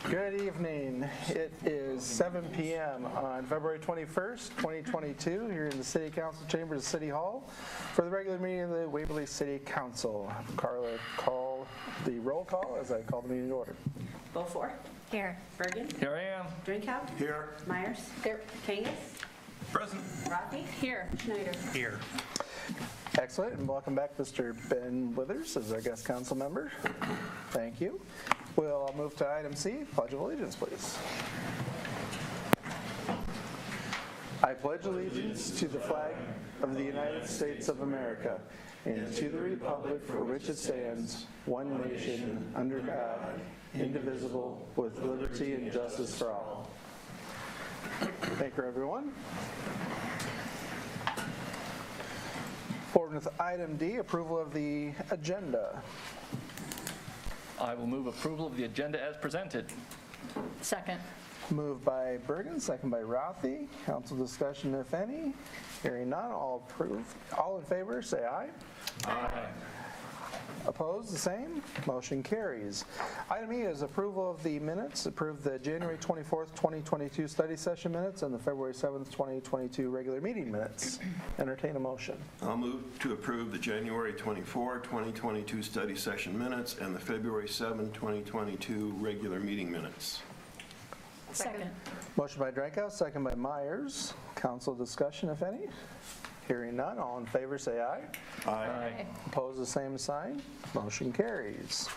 Good evening. It is 7 p.m. on February 21st, 2022, here in the City Council chambers of City Hall for the regular meeting of the Waverly City Council. Carla, call the roll call as I call the meeting to order. Beaufore. Here. Birgen. Here I am. Drenkow. Here. Meyers. Here. Kangas. Present. Rathe. Here. Schneider. Here. Excellent, and welcome back, Mr. Ben Withers, as our guest council member. Thank you. We'll move to item C, Pledge of Allegiance, please. I pledge allegiance to the flag of the United States of America and to the republic for which it stands, one nation, under God, indivisible, with liberty and justice for all. Thank you, everyone. Forward with item D, approval of the agenda. I will move approval of the agenda as presented. Second. Moved by Birgen, second by Rathe. Council discussion, if any. Hearing none, all approved. All in favor, say aye. Aye. Opposed, the same. Motion carries. Item E is approval of the minutes. Approve the January 24th, 2022 study session minutes and the February 7th, 2022 regular meeting minutes. Entertain a motion. I'll move to approve the January 24, 2022 study session minutes and the February 7, 2022 regular meeting minutes. Second. Motion by Drenkow, second by Meyers. Council discussion, if any. Hearing none, all in favor say aye. Aye. Opposed, the same sign. Motion carries.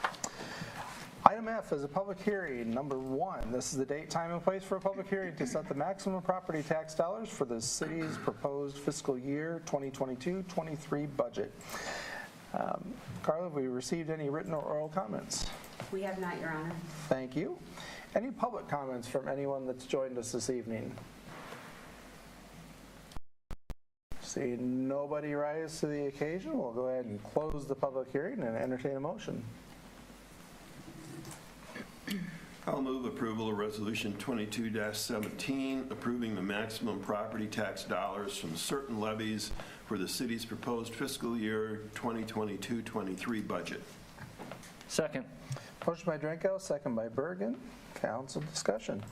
Item F is a public hearing, number 1. This is the date, time, and place for a public hearing to set the maximum property tax dollars for the city's proposed fiscal year 2022-23 budget. Carla, have we received any written or oral comments? We have not, Your Honor. Thank you. Any public comments from anyone that's joined us this evening? See nobody rise to the occasion, we'll go ahead and close the public hearing and entertain a motion. I'll move approval of Resolution 22-17, approving the maximum property tax dollars from certain levies for the city's proposed fiscal year 2022-23 budget. Second. Motion by Drenkow, second by Birgen. Council discussion.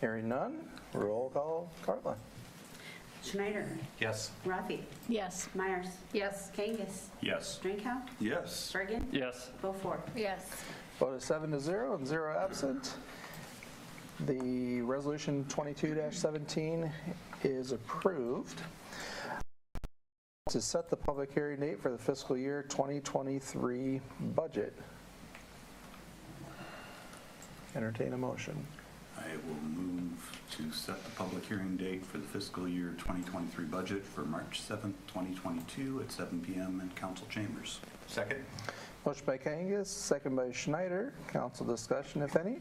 Hearing none, roll call, Carla. Schneider. Yes. Rathe. Yes. Meyers. Yes. Kangas. Yes. Drenkow. Yes. Birgen. Yes. Beaufore. Yes. Vote is 7-0 and 0 absent. The resolution 22-17 is approved. To set the public hearing date for the fiscal year 2023 budget. Entertain a motion. I will move to set the public hearing date for the fiscal year 2023 budget for March 7th, 2022 at 7 p.m. in council chambers. Second. Motion by Kangas, second by Schneider. Council discussion, if any.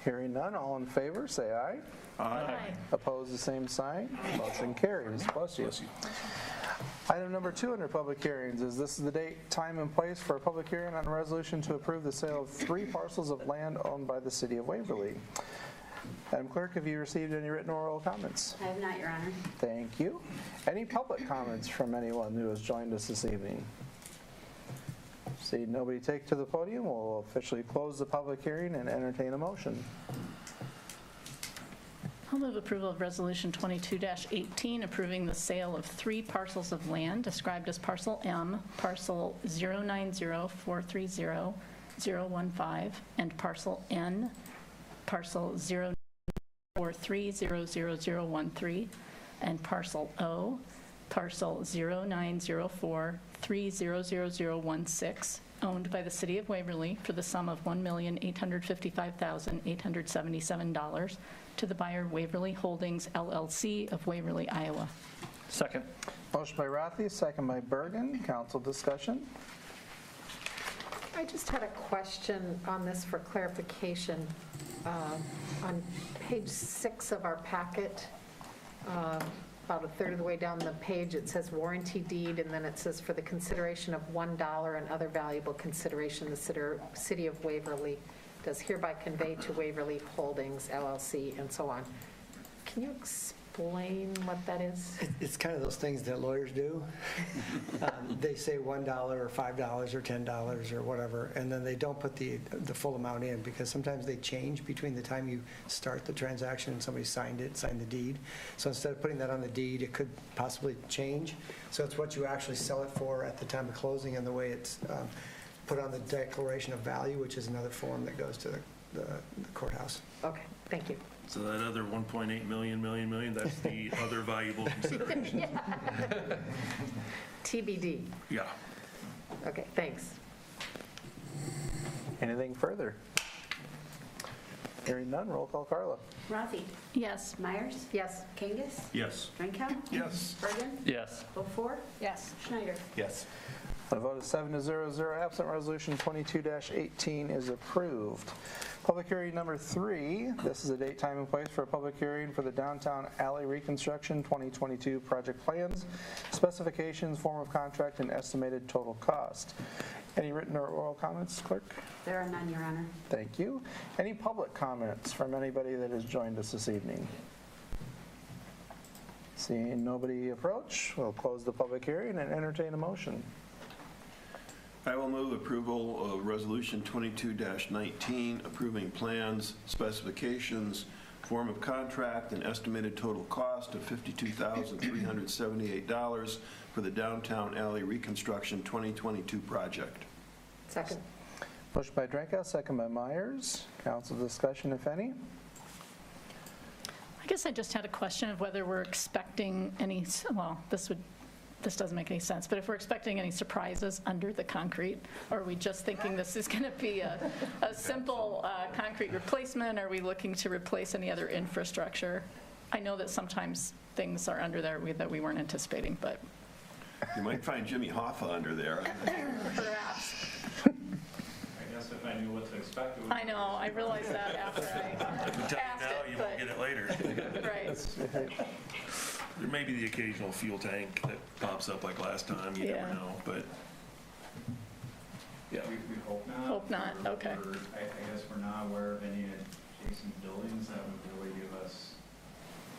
Hearing none, all in favor, say aye. Aye. Opposed, the same sign. Motion carries. Bless you. Item number 2 under public hearings is this is the date, time, and place for a public hearing on a resolution to approve the sale of 3 parcels of land owned by the City of Waverly. Madam Clerk, have you received any written or oral comments? I have not, Your Honor. Thank you. Any public comments from anyone who has joined us this evening? See nobody take to the podium, we'll officially close the public hearing and entertain a motion. I'll move approval of Resolution 22-18, approving the sale of 3 parcels of land described as Parcel M, Parcel 090430015, and Parcel N, Parcel 043000013, and Parcel O, Parcel 0904300016, owned by the City of Waverly for the sum of $1,855,877 to the buyer Waverly Holdings, LLC of Waverly, Iowa. Second. Motion by Rathe, second by Birgen. Council discussion. I just had a question on this for clarification. On page 6 of our packet, about a third of the way down the page, it says warranty deed, and then it says for the consideration of $1 and other valuable consideration, the City of Waverly does hereby convey to Waverly Holdings, LLC, and so on. Can you explain explain what that is? It's kind of those things that lawyers do. They say $1 or $5 or $10 or whatever, and then they don't put the full amount in, because sometimes they change between the time you start the transaction and somebody signed the deed. So instead of putting that on the deed, it could possibly change. So it's what you actually sell it for at the time of closing, and the way it's put on the declaration of value, which is another form that goes to the courthouse. Okay, thank you. So that other 1.8 million, that's the other valuable consideration. TBD. Yeah. Okay, thanks. Anything further? Hearing none, roll call, Carla. Rathe, Yes. Meyers, Yes. Kangas, Yes. Drenkow, Yes. Birgen, Yes. Beaufore, Yes. Schneider. Yes. On a vote of 7-0, 0 absent, Resolution 22-18 is approved. Public hearing number 3, this is a date, time, and place for a public hearing for the Downtown Alley Reconstruction 2022 project plans, specifications, form of contract, and estimated total cost. Any written or oral comments, clerk? There are none, Your Honor. Thank you. Any public comments from anybody that has joined us this evening? Seeing nobody approach, we'll close the public hearing and entertain a motion. I will move approval of Resolution 22-19, approving plans, specifications, form of contract, and estimated total cost of $52,378 for the Downtown Alley Reconstruction 2022 project. Second. Motion by Drenkow, second by Meyers. Council discussion, if any? I guess I just had a question of whether we're expecting any, well, this doesn't make any sense, but if we're expecting any surprises under the concrete, or are we just thinking this is going to be a simple concrete replacement? Are we looking to replace any other infrastructure? I know that sometimes things are under there that we weren't anticipating, but You might find Jimmy Hoffa under there. perhaps. I guess if I knew what to expect, it would. I know, I realized that after I Tell you asked now, it, you won't get it later. right. There may be the occasional fuel tank that pops up like last time, you Yeah. never know, but yeah. We hope not. Hope not, okay. I guess we're not aware of any adjacent buildings that would really give us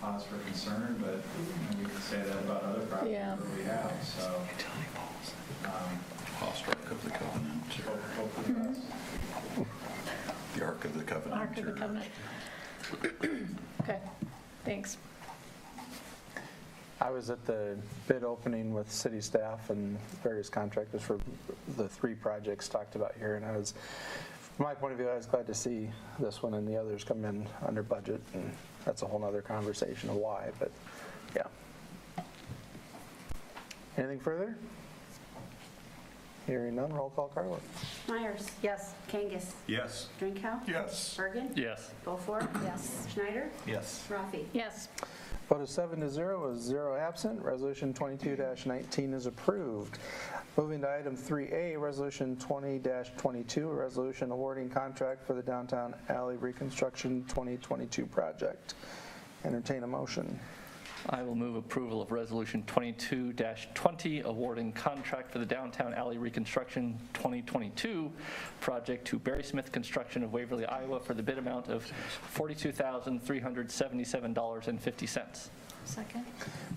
cause for concern, but we can say that about other properties Yeah. that we have, so. Ark of the Covenant. Hope for the best. The Ark of the Covenant. Ark of the Covenant. Okay, thanks. I was at the bid opening with city staff and various contractors for the 3 projects talked about here, and from my point of view, I was glad to see this one and the others come in under budget, and that's a whole nother conversation of why, but yeah. Anything further? Hearing none, roll call, Carla. Myers, Yes. Kangas, Yes. Drenkow, Yes. Birgen, Yes. Beaufore, Yes. Schneider, Yes. Rathe. Yes. Vote of 7-0 with 0 absent. Resolution 22-19 is approved. Moving to item 3A, Resolution 20-22, a resolution awarding contract for the Downtown Alley Reconstruction 2022 project. Entertain a motion. I will move approval of Resolution 22-20, awarding contract for the Downtown Alley Reconstruction 2022 project to Barry Smith Construction of Waverly, Iowa for the bid amount of $42,377.50. Second.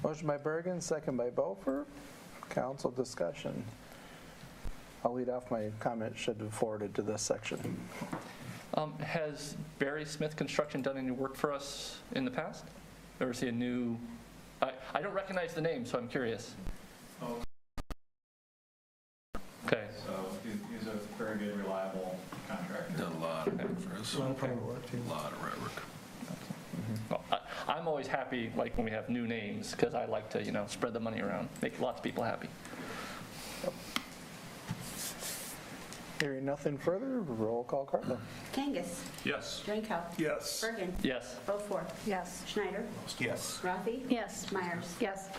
Motion by Birgen, second by Beaufort. Council discussion. I'll lead off my comment, should have forwarded to this section. Has Barry Smith Construction done any work for us in the past? Or is he a new, I don't recognize the name, so I'm curious. Oh, Okay. so he's a very good, reliable contractor. Done a lot of work for us. A lot of work. Well, I'm always happy, like, when we have new names, because I like to, spread the money around, make lots of people happy. Hearing nothing further, roll call, Carla. Kangas, Yes. Drenkow, Yes. Birgen, Yes. Beaufort, Yes. Schneider, Yes. Rathe, Yes. Meyers. Yes.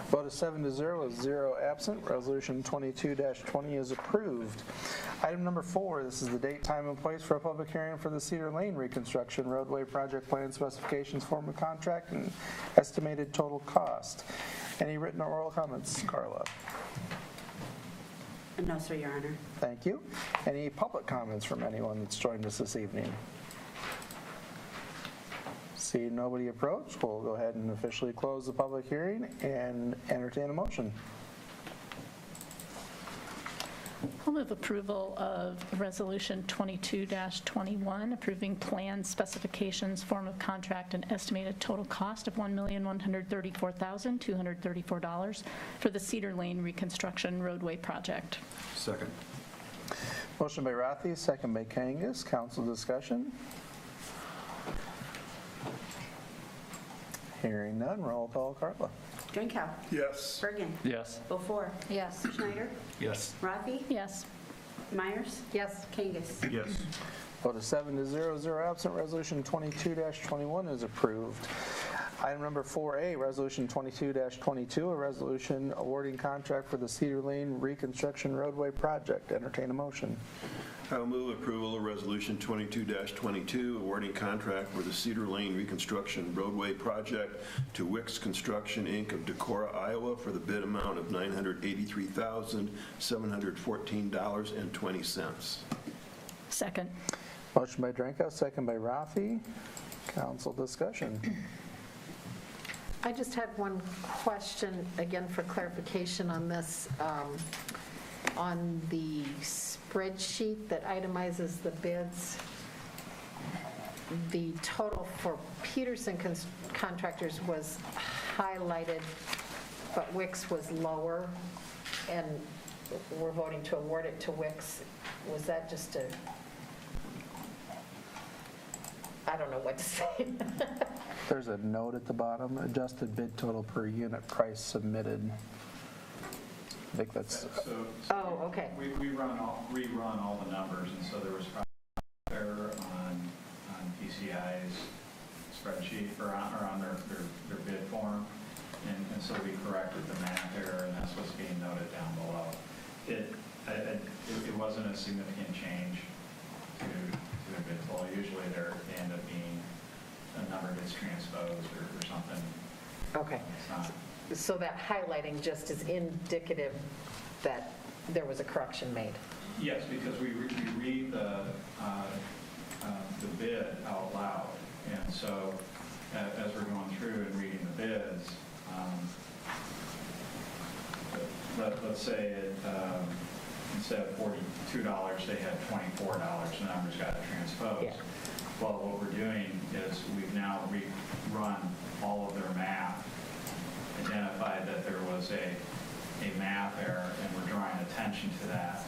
Vote of 7-0 with 0 absent. Resolution 22-20 is approved. Item number 4, this is the date, time, and place for a public hearing for the Cedar Lane reconstruction roadway project plan specifications, form of contract, and estimated total cost. Any written or oral comments, Carla? No, sir, Your Honor. Thank you. Any public comments from anyone that's joined us this evening? See nobody approach, we'll go ahead and officially close the public hearing and entertain a motion. I'll move approval of Resolution 22-21, approving plan specifications, form of contract, and estimated total cost of $1,134,234 for the Cedar Lane Reconstruction Roadway Project. Second. Motion by Rathe, second by Kangas. Council discussion. Hearing none, roll call, Carla. Drenkow. Yes. Birgen. Yes. Beaufore. Yes. Schneider. Yes. Rathe. Yes. Myers. Yes. Kangas. Yes. Vote of 7-0, 0 absent. Resolution 22-21 is approved. Item number 4A, Resolution 22-22, a resolution awarding contract for the Cedar Lane Reconstruction Roadway Project. Entertain a motion. I will move approval of Resolution 22-22, awarding contract for the Cedar Lane Reconstruction Roadway Project to Wicks Construction, Inc. of Decorah, Iowa, for the bid amount of $983,714.20. Second. Motion by Drenkow, second by Rathe. Council discussion. I just had one question, again, for clarification on this. On the spreadsheet that itemizes the bids, the total for Peterson Contractors was highlighted, but Wicks was lower, and we're voting to award it to Wicks. Was that just a, I don't know what to say. There's a note at the bottom, adjusted bid total per unit price submitted. I think that's, Oh, okay. We rerun all the numbers, and so there was probably error on PCI's spreadsheet or on their bid form, and so we corrected the math error, and that's what's being noted down below. It wasn't a significant change to the bid total. Usually they end up being a number gets transposed or something. Okay. It's not. So that highlighting just is indicative that there was a correction made? Yes, because we read the bid out loud, and so as we're going through and reading the bids, let's say instead of $42, they had $24, the numbers got transposed. Yeah. Well, what we're doing is we've now rerun all of their math, identified that there was a math error, and we're drawing attention to that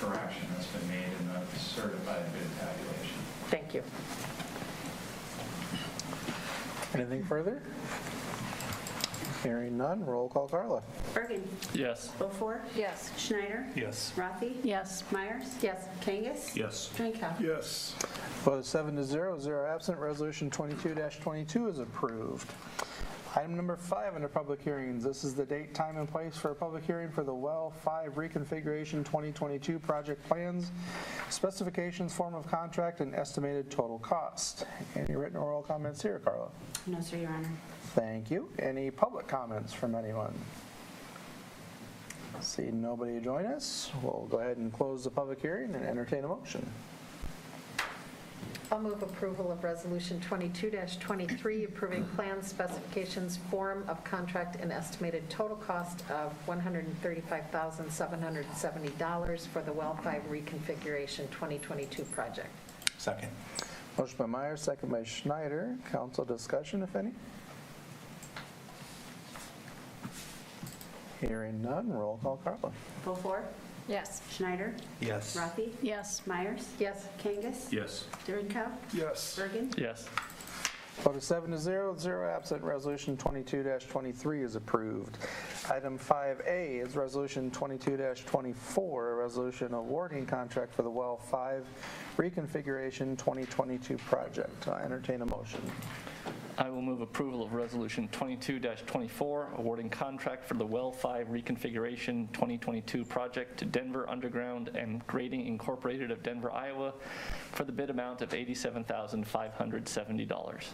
correction that's been made in the certified bid tabulation. Thank you. anything further? Hearing none, roll call, Carla. Birgen. Yes. Beaufore. Yes. Schneider. Yes. Rathe. Yes. Myers. Yes. Kangas. Yes. Drenkow. Yes. Vote 7-0, 0 absent. Resolution 22-22 is approved. Item number 5 under public hearings. This is the date, time, and place for a public hearing for the Well 5 Reconfiguration 2022 project plans, specifications, form of contract, and estimated total cost. Any written or oral comments here, Carla? No, sir, Your Honor. Thank you. Any public comments from anyone? See nobody join us, we'll go ahead and close the public hearing and entertain a motion. I'll move approval of Resolution 22-23, approving plan specifications, form of contract, and estimated total cost of $135,770 for the Well 5 Reconfiguration 2022 project. Second. Motion by Meyers, second by Schneider. Council discussion, if any? Hearing none, roll call, Carla. Beaufore. Yes. Schneider. Yes. Rathe. Yes. Myers. Yes. Kangas. Yes. Drenkow. Yes. Bergen. Yes. Vote of 7-0, 0 absent. Resolution 22-23 is approved. Item 5A is Resolution 22-24, a resolution awarding contract for the Well 5 Reconfiguration 2022 project. I entertain a motion. I will move approval of Resolution 22-24, awarding contract for the Well 5 Reconfiguration 2022 project to Denver Underground and Grading Incorporated of Denver, Iowa, for the bid amount of $87,570.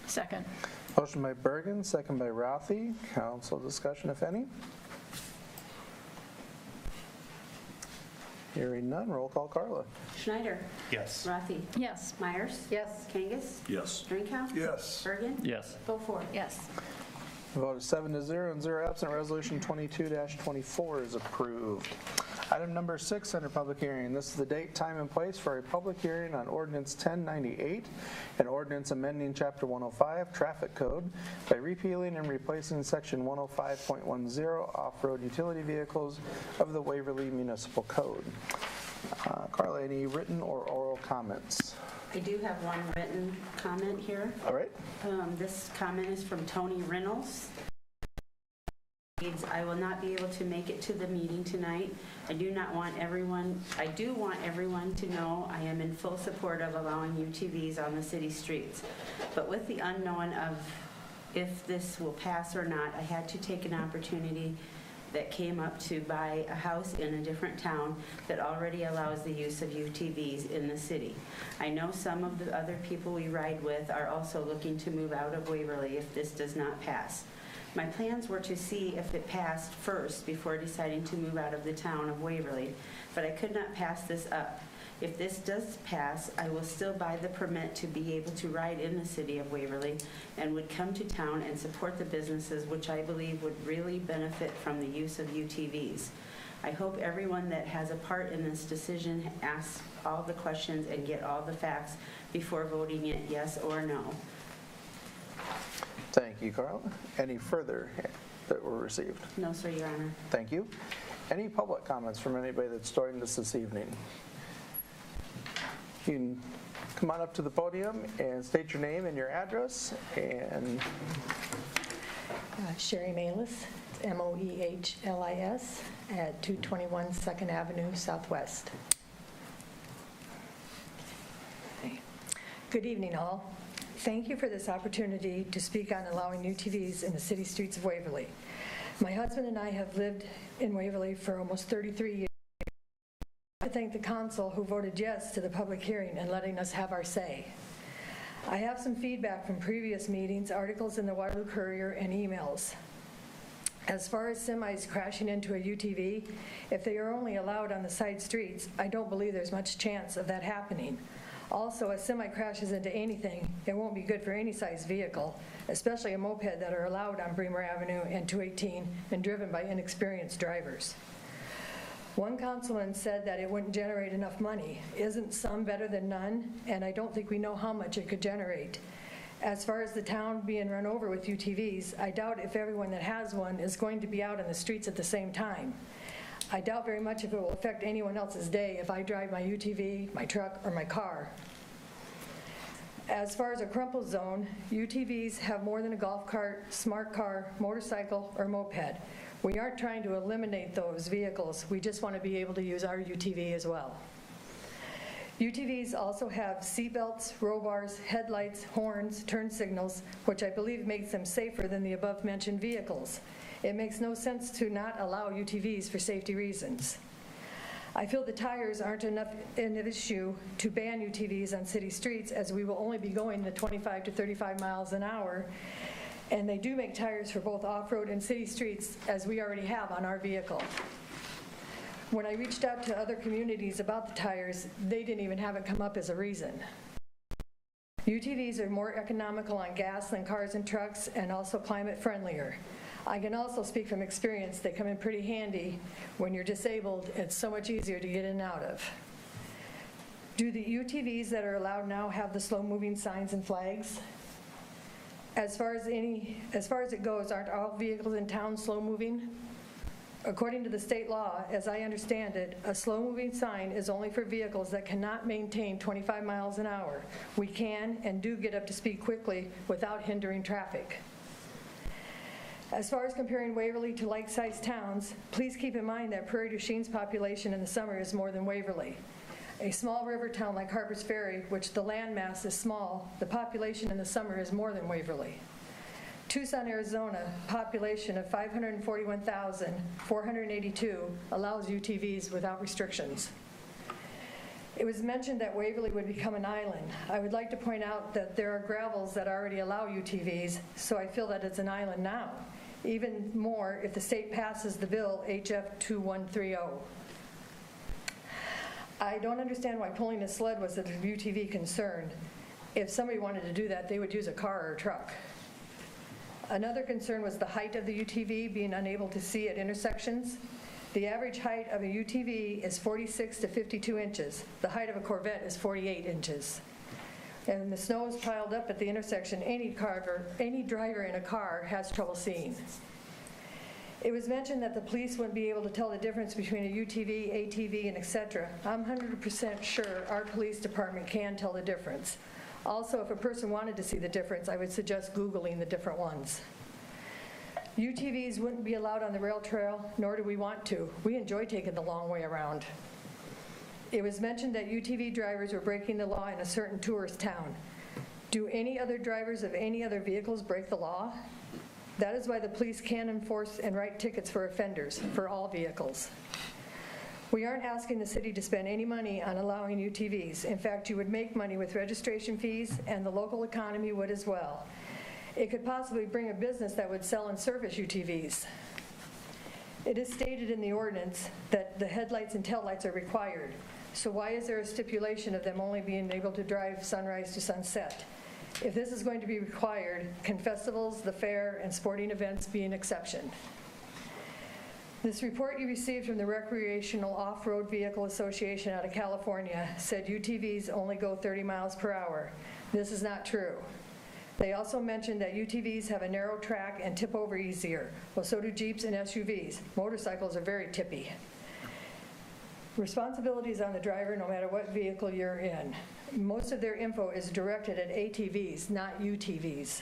Second. Motion by Birgen, second by Rathe. Council discussion, if any? Hearing none, roll call Carla. Schneider. Yes. Rathe. Yes. Myers. Yes. Kangas. Yes. Drenkow. Yes. Birgen. Yes. Beaufore. Yes. Vote is 7-0 and 0 absent. Resolution 22-24 is approved. Item number 6 under public hearing. This is the date, time, and place for a public hearing on Ordinance 1098, an ordinance amending Chapter 105 Traffic Code by repealing and replacing Section 105.10 off-road utility vehicles of the Waverly Municipal Code. Carla, any written or oral comments? I do have one written comment here. All right. This comment is from Tony Reynolds. I will not be able to make it to the meeting tonight. I do want everyone to know I am in full support of allowing UTVs on the city streets. But with the unknown of if this will pass or not, I had to take an opportunity that came up to buy a house in a different town that already allows the use of UTVs in the city. I know some of the other people we ride with are also looking to move out of Waverly if this does not pass. My plans were to see if it passed first before deciding to move out of the town of Waverly, but I could not pass this up. If this does pass, I will still buy the permit to be able to ride in the city of Waverly and would come to town and support the businesses which I believe would really benefit from the use of UTVs. I hope everyone that has a part in this decision asks all the questions and get all the facts before voting it yes or no. Thank you, Carla. Any further that were received? No, sir, Your Honor. Thank you. Any public comments from anybody that's joined us this evening? You can come on up to the podium and state your name and your address. And Sherry Malis, Moehlis, at 221 2nd Avenue Southwest. Good evening, all. Thank you for this opportunity to speak on allowing UTVs in the city streets of Waverly. My husband and I have lived in Waverly for almost 33 years. I thank the council who voted yes to the public hearing and letting us have our say. I have some feedback from previous meetings, articles in the Waterloo Courier, and emails. As far as semis crashing into a UTV, if they are only allowed on the side streets, I don't believe there's much chance of that happening. Also, if semi crashes into anything, it won't be good for any size vehicle, especially a moped that are allowed on Bremer Avenue and 218 and driven by inexperienced drivers. One councilman said that it wouldn't generate enough money. Isn't some better than none? And I don't think we know how much it could generate. As far as the town being run over with UTVs, I doubt if everyone that has one is going to be out on the streets at the same time. I doubt very much if it will affect anyone else's day if I drive my UTV, my truck, or my car. As far as a crumple zone, UTVs have more than a golf cart, smart car, motorcycle, or moped. We aren't trying to eliminate those vehicles. We just want to be able to use our UTV as well. UTVs also have seatbelts, row bars, headlights, horns, turn signals, which I believe makes them safer than the above-mentioned vehicles. It makes no sense to not allow UTVs for safety reasons. I feel the tires aren't enough an issue to ban UTVs on city streets, as we will only be going the 25 to 35 miles an hour, and they do make tires for both off-road and city streets, as we already have on our vehicle. When I reached out to other communities about the tires, they didn't even have it come up as a reason. UTVs are more economical on gas than cars and trucks, and also climate friendlier. I can also speak from experience, they come in pretty handy. When you're disabled, it's so much easier to get in and out of. Do the UTVs that are allowed now have the slow-moving signs and flags? As far as it goes, aren't all vehicles in town slow-moving? According to the state law, as I understand it, a slow-moving sign is only for vehicles that cannot maintain 25 miles an hour. We can and do get up to speed quickly without hindering traffic. As far as comparing Waverly to like-sized towns, please keep in mind that Prairie du Chine's population in the summer is more than Waverly. A small river town like Harpers Ferry, which the landmass is small, the population in the summer is more than Waverly. Tucson, Arizona, population of 541,482, allows UTVs without restrictions. It was mentioned that Waverly would become an island. I would like to point out that there are gravels that already allow UTVs, so I feel that it's an island now. Even more if the state passes the bill HF 2130. I don't understand why pulling a sled was a UTV concern. If somebody wanted to do that, they would use a car or a truck. Another concern was the height of the UTV, being unable to see at intersections. The average height of a UTV is 46 to 52 inches. The height of a Corvette is 48 inches. And when the snow is piled up at the intersection, any driver in a car has trouble seeing. It was mentioned that the police wouldn't be able to tell the difference between a UTV, ATV, and etc. I'm 100% sure our police department can tell the difference. Also, if a person wanted to see the difference, I would suggest Googling the different ones. UTVs wouldn't be allowed on the rail trail, nor do we want to. We enjoy taking the long way around. It was mentioned that UTV drivers were breaking the law in a certain tourist town. Do any other drivers of any other vehicles break the law? That is why the police can enforce and write tickets for offenders, for all vehicles. We aren't asking the city to spend any money on allowing UTVs. In fact, you would make money with registration fees, and the local economy would as well. It could possibly bring a business that would sell and service UTVs. It is stated in the ordinance that the headlights and taillights are required. So why is there a stipulation of them only being able to drive sunrise to sunset? If this is going to be required, can festivals, the fair, and sporting events be an exception? This report you received from the Recreational Off-Road Vehicle Association out of California said UTVs only go 30 miles per hour. This is not true. They also mentioned that UTVs have a narrow track and tip over easier. Well, so do Jeeps and SUVs. Motorcycles are very tippy. Responsibility is on the driver no matter what vehicle you're in. Most of their info is directed at ATVs, not UTVs.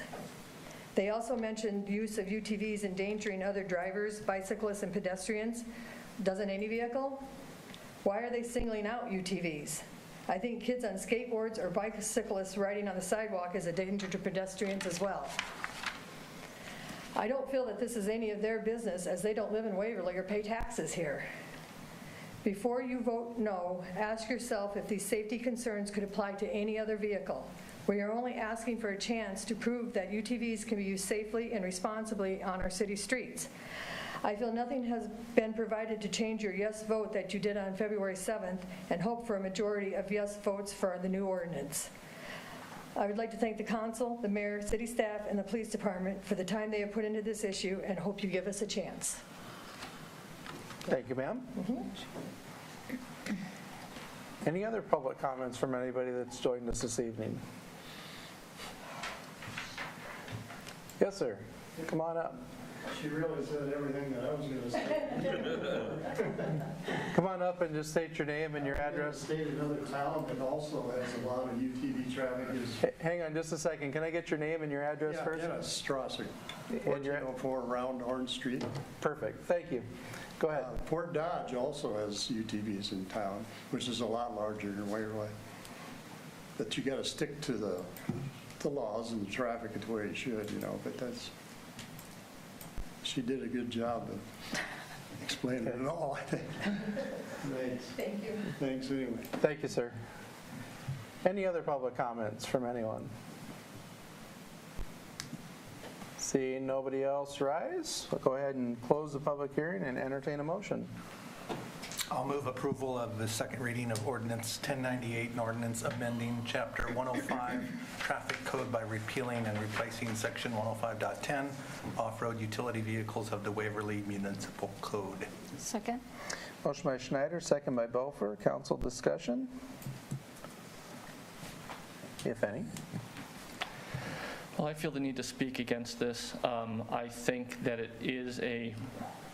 They also mentioned use of UTVs endangering other drivers, bicyclists, and pedestrians. Doesn't any vehicle? Why are they singling out UTVs? I think kids on skateboards or bicyclists riding on the sidewalk is a danger to pedestrians as well. I don't feel that this is any of their business, as they don't live in Waverly or pay taxes here. Before you vote no, ask yourself if these safety concerns could apply to any other vehicle. We are only asking for a chance to prove that UTVs can be used safely and responsibly on our city streets. I feel nothing has been provided to change your yes vote that you did on February 7th and hope for a majority of yes votes for the new ordinance. I would like to thank the council, the mayor, city staff, and the police department for the time they have put into this issue and hope you give us a chance. Thank you, ma'am. Any other public comments from anybody that's joined us this evening? Yes, sir. Come on up. She really said everything that I was going to say. Come on up and just state your name and your address. State another town that also has a lot of UTV traffic. Hang on just a second. Can I get your name and your address first? Yeah, Strasser, 1404 Round Orange Street. Perfect. Thank you. Go ahead. Fort Dodge also has UTVs in town, which is a lot larger than Waverly. But you got to stick to the laws and the traffic the way you should, you know, but that's, she did a good job of explaining it all, I think. Thanks. Thank you. Thanks anyway. Thank you, sir. Any other public comments from anyone? Seeing nobody else rise, we'll go ahead and close the public hearing and entertain a motion. I'll move approval of the second reading of Ordinance 1098, an ordinance amending Chapter 105 Traffic Code by repealing and replacing Section 105.10 off-road utility vehicles of the Waverly Municipal Code. Second. Motion by Schneider, second by Beaufore. Council discussion, if any. Well, I feel the need to speak against this. I think that it is a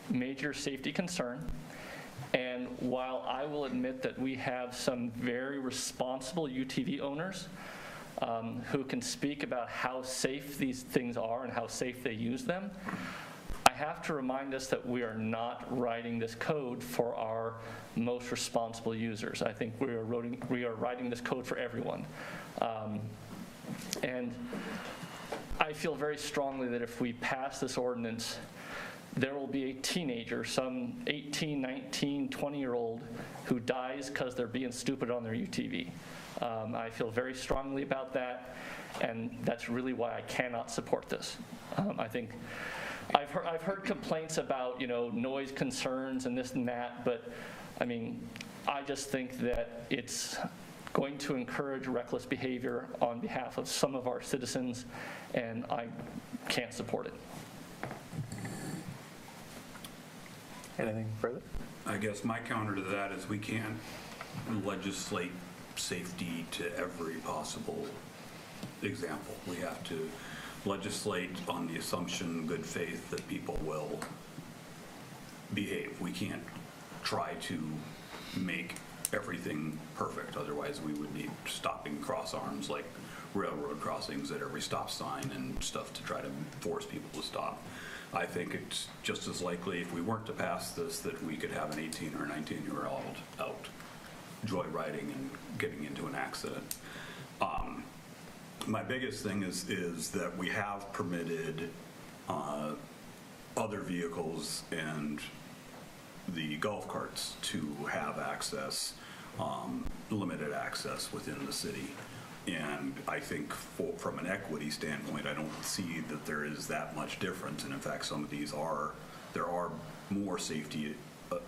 major safety concern. And while I will admit that we have some very responsible UTV owners who can speak about how safe these things are and how safe they use them, I have to remind us that we are not writing this code for our most responsible users. I think we are writing this code for everyone. And I feel very strongly that if we pass this ordinance, there will be a teenager, some 18, 19, 20-year-old, who dies because they're being stupid on their UTV. I feel very strongly about that, and that's really why I cannot support this. I think I've heard complaints about, you know, noise concerns and this and that, but I mean, I just think that it's going to encourage reckless behavior on behalf of some of our citizens, and I can't support it. Anything further? I guess my counter to that is we can't legislate safety to every possible example. We have to legislate on the assumption, good faith, that people will behave. We can't try to make everything perfect, otherwise we would be stopping cross arms like railroad crossings at every stop sign and stuff to try to force people to stop. I think it's just as likely, if we weren't to pass this, that we could have an 18 or 19-year-old out joyriding and getting into an accident. My biggest thing is that we have permitted other vehicles and the golf carts to have access, limited access within the city. And I think from an equity standpoint, I don't see that there is that much difference. And in fact, some of these there are more safety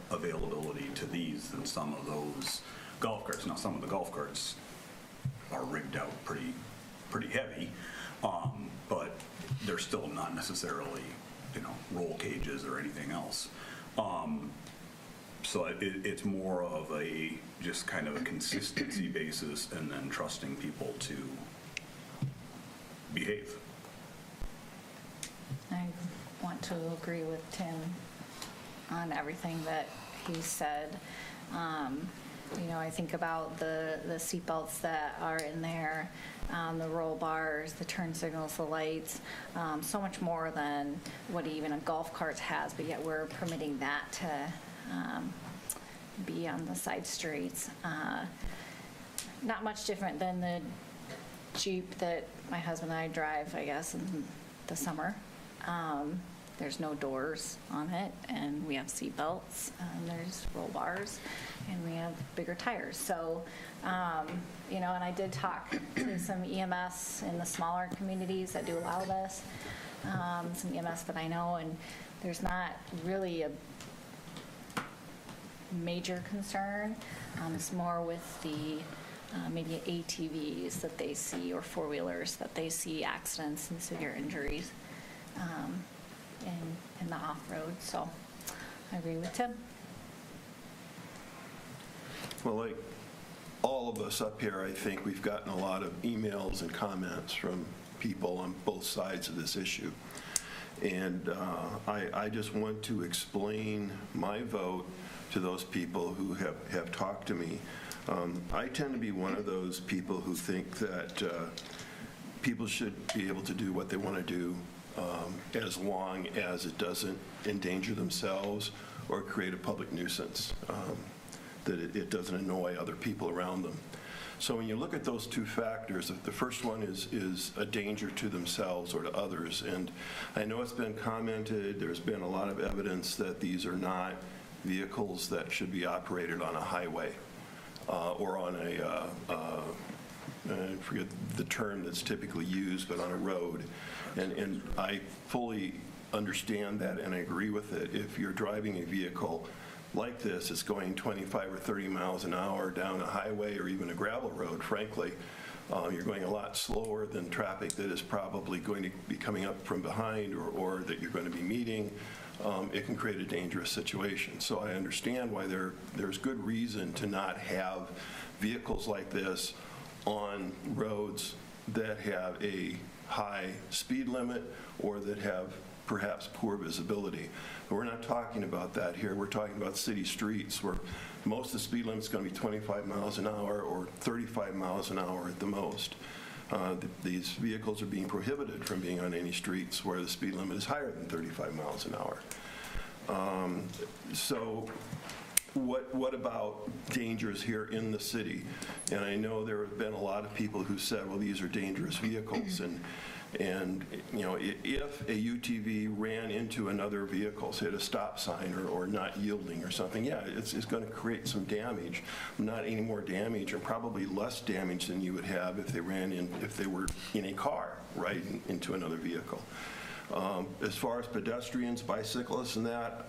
availability to these than some of those golf carts. Now, some of the golf carts are rigged out pretty heavy, but they're still not necessarily, roll cages or anything else. So it's more of a just kind of a consistency basis, and then trusting people to behave. I want to agree with Tim on everything that he said. I think about the seatbelts that are in there, the roll bars, the turn signals, the lights, so much more than what even a golf cart has, but yet we're permitting that to be on the side streets. Not much different than the Jeep that my husband and I drive, I guess, in the summer. There's no doors on it, and we have seat belts, and there's roll bars, and we have bigger tires. So, and I did talk to some EMS in the smaller communities that do allow this, some EMS that I know, and there's not really a major concern. It's more with the maybe ATVs that they see, or four-wheelers that they see accidents and severe injuries in the off-road. So I agree with Tim. Well, like all of us up here, I think we've gotten a lot of emails and comments from people on both sides of this issue. And I just want to explain my vote to those people who have talked to me. I tend to be one of those people who think that people should be able to do what they want to do as long as it doesn't endanger themselves or create a public nuisance, that it doesn't annoy other people around them. So when you look at those two factors, the first one is a danger to themselves or to others. And I know it's been commented, there's been a lot of evidence that these are not vehicles that should be operated on a highway or on I forget the term that's typically used, but on a road. And I fully understand that, and I agree with it. If you're driving a vehicle like this, it's going 25 or 30 miles an hour down a highway or even a gravel road, frankly, you're going a lot slower than traffic that is probably going to be coming up from behind or that you're going to be meeting. It can create a dangerous situation. So I understand why there's good reason to not have vehicles like this on roads that have a high speed limit or that have perhaps poor visibility. But we're not talking about that here. We're talking about city streets where most of the speed limit is going to be 25 miles an hour or 35 miles an hour at the most. These vehicles are being prohibited from being on any streets where the speed limit is higher than 35 miles an hour. So what about dangers here in the city? And I know there have been a lot of people who said, well, these are dangerous vehicles. And if a UTV ran into another vehicle, say at a stop sign or not yielding or something, yeah, it's going to create some damage. Not any more damage, or probably less damage than you would have if they were in a car, right, into another vehicle. As far as pedestrians, bicyclists, and that,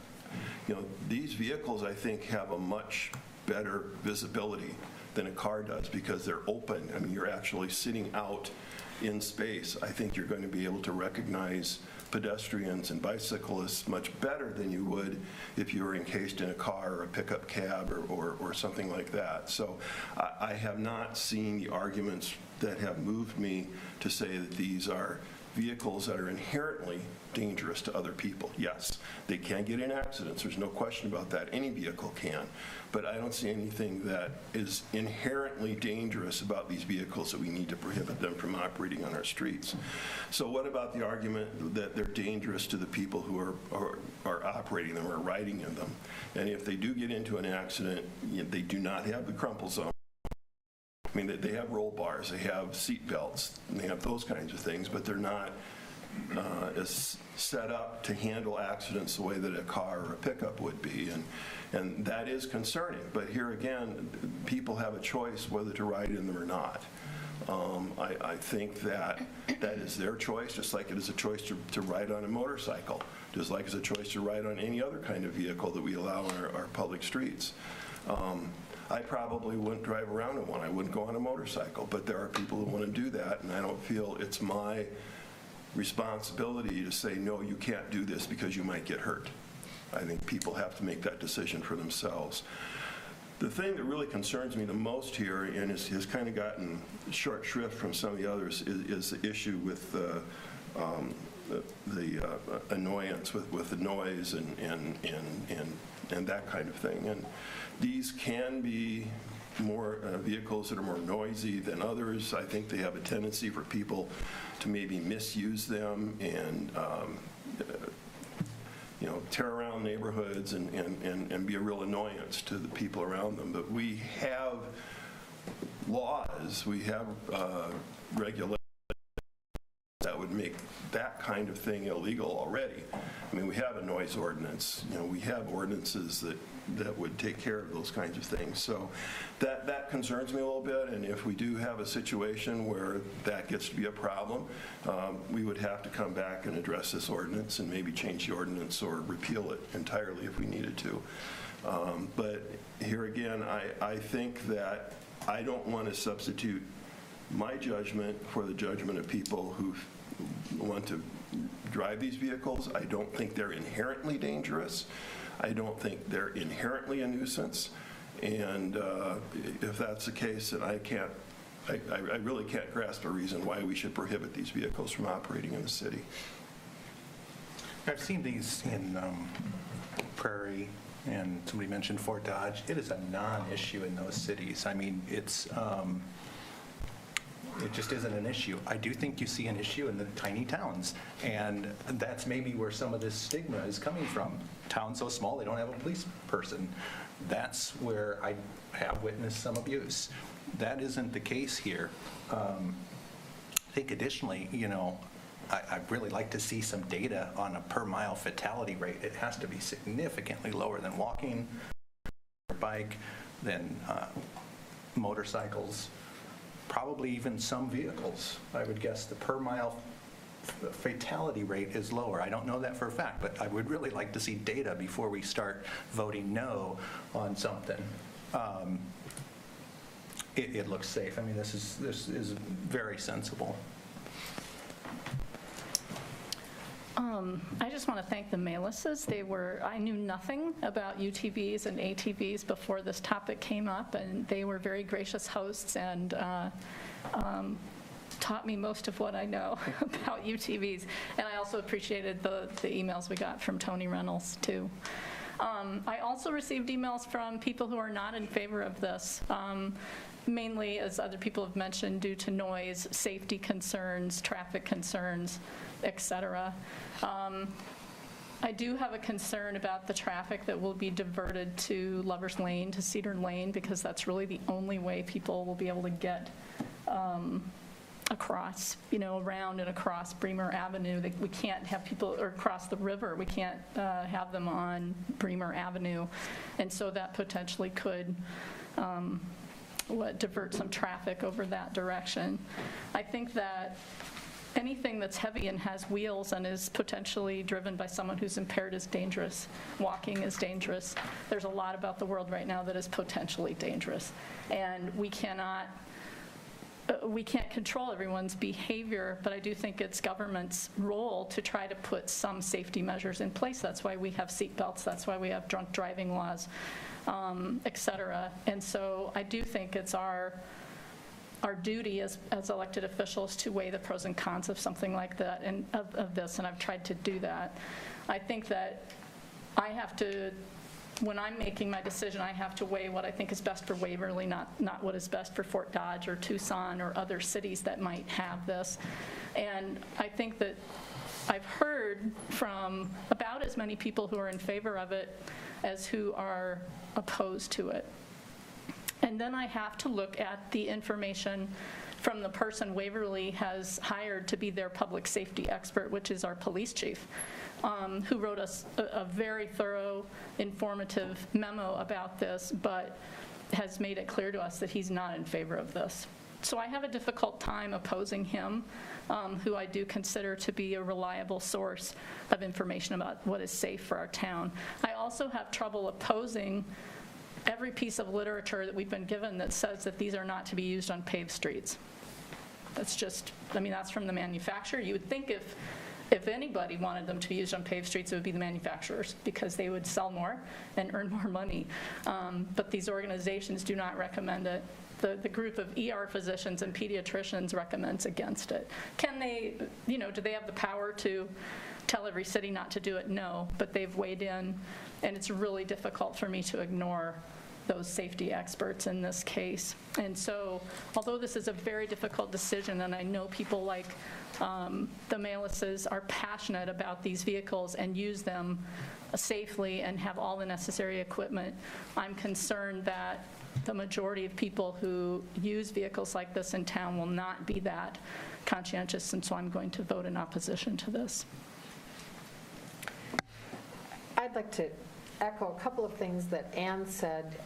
these vehicles, I think, have a much better visibility than a car does because they're open. I mean, you're actually sitting out in space. I think you're going to be able to recognize pedestrians and bicyclists much better than you would if you were encased in a car or a pickup cab or something like that. So I have not seen the arguments that have moved me to say that these are vehicles that are inherently dangerous to other people. Yes, they can get in accidents. There's no question about that. Any vehicle can. But I don't see anything that is inherently dangerous about these vehicles that we need to prohibit them from operating on our streets. So what about the argument that they're dangerous to the people who are operating them or riding in them? And if they do get into an accident, they do not have the crumple zone. I mean, they have roll bars, they have seat belts, they have those kinds of things, but they're not as set up to handle accidents the way that a car or a pickup would be. And that is concerning. But here again, people have a choice whether to ride in them or not. I think that is their choice, just like it is a choice to ride on a motorcycle, just like it's a choice to ride on any other kind of vehicle that we allow on our public streets. I probably wouldn't drive around in one. I wouldn't go on a motorcycle. But there are people who want to do that, and I don't feel it's my responsibility to say, no, you can't do this because you might get hurt. I think people have to make that decision for themselves. The thing that really concerns me the most here, and has kind of gotten short shrift from some of the others, is the issue with the annoyance with the noise and that kind of thing. And these can be more vehicles that are more noisy than others. I think they have a tendency for people to maybe misuse them and tear around neighborhoods and be a real annoyance to the people around them. But we have laws, we have regulations that would make that kind of thing illegal already. I mean, we have a noise ordinance. We have ordinances that would take care of those kinds of things. So that concerns me a little bit, and if we do have a situation where that gets to be a problem, we would have to come back and address this ordinance and maybe change the ordinance or repeal it entirely if we needed to. But here again, I think that I don't want to substitute my judgment for the judgment of people who want to drive these vehicles. I don't think they're inherently dangerous. I don't think they're inherently a nuisance. And if that's the case, then I really can't grasp a reason why we should prohibit these vehicles from operating in the city. I've seen these in Prairie, and somebody mentioned Fort Dodge. It is a non-issue in those cities. I mean, it just isn't an issue. I do think you see an issue in the tiny towns, and that's maybe where some of this stigma is coming from. Towns so small, they don't have a police person. That's where I have witnessed some abuse. That isn't the case here. I think additionally, I'd really like to see some data on a per mile fatality rate. It has to be significantly lower than walking, or bike, than motorcycles. Probably even some vehicles. I would guess the per mile fatality rate is lower. I don't know that for a fact, but I would really like to see data before we start voting no on something. It looks safe. I mean, this is very sensible. I just want to thank the Meyerses. I knew nothing about UTVs and ATVs before this topic came up, and they were very gracious hosts and taught me most of what I know about UTVs. And I also appreciated the emails we got from Tony Reynolds, too. I also received emails from people who are not in favor of this, mainly, as other people have mentioned, due to noise, safety concerns, traffic concerns, etc. I do have a concern about the traffic that will be diverted to Lover's Lane, to Cedar Lane, because that's really the only way people will be able to get across, around and across Bremer Avenue. We can't have people, or across the river, we can't have them on Bremer Avenue. And so that potentially could divert some traffic over that direction. I think that anything that's heavy and has wheels and is potentially driven by someone who's impaired is dangerous. Walking is dangerous. There's a lot about the world right now that is potentially dangerous. And we can't control everyone's behavior, but I do think it's government's role to try to put some safety measures in place. That's why we have seat belts. That's why we have drunk driving laws, et cetera. And so I do think it's our duty as elected officials to weigh the pros and cons of something like that and of this, and I've tried to do that. I think that I have to, when I'm making my decision, I have to weigh what I think is best for Waverly, not what is best for Fort Dodge or Tucson or other cities that might have this. And I think that I've heard from about as many people who are in favor of it as who are opposed to it. And then I have to look at the information from the person Waverly has hired to be their public safety expert, which is our police chief, who wrote us a very thorough, informative memo about this, but has made it clear to us that he's not in favor of this. So I have a difficult time opposing him, who I do consider to be a reliable source of information about what is safe for our town. I also have trouble opposing every piece of literature that we've been given that says that these are not to be used on paved streets. That's just, I mean, that's from the manufacturer. You would think if anybody wanted them to be used on paved streets, it would be the manufacturers, because they would sell more and earn more money. But these organizations do not recommend it. The group of ER physicians and pediatricians recommends against it. Can they, do they have the power to tell every city not to do it? No, but they've weighed in, and it's really difficult for me to ignore those safety experts in this case. And so, although this is a very difficult decision, and I know people like the Meyeses are passionate about these vehicles and use them safely and have all the necessary equipment, I'm concerned that the majority of people who use vehicles like this in town will not be that conscientious, and so I'm going to vote in opposition to this. I'd like to echo a couple of things that Ann said.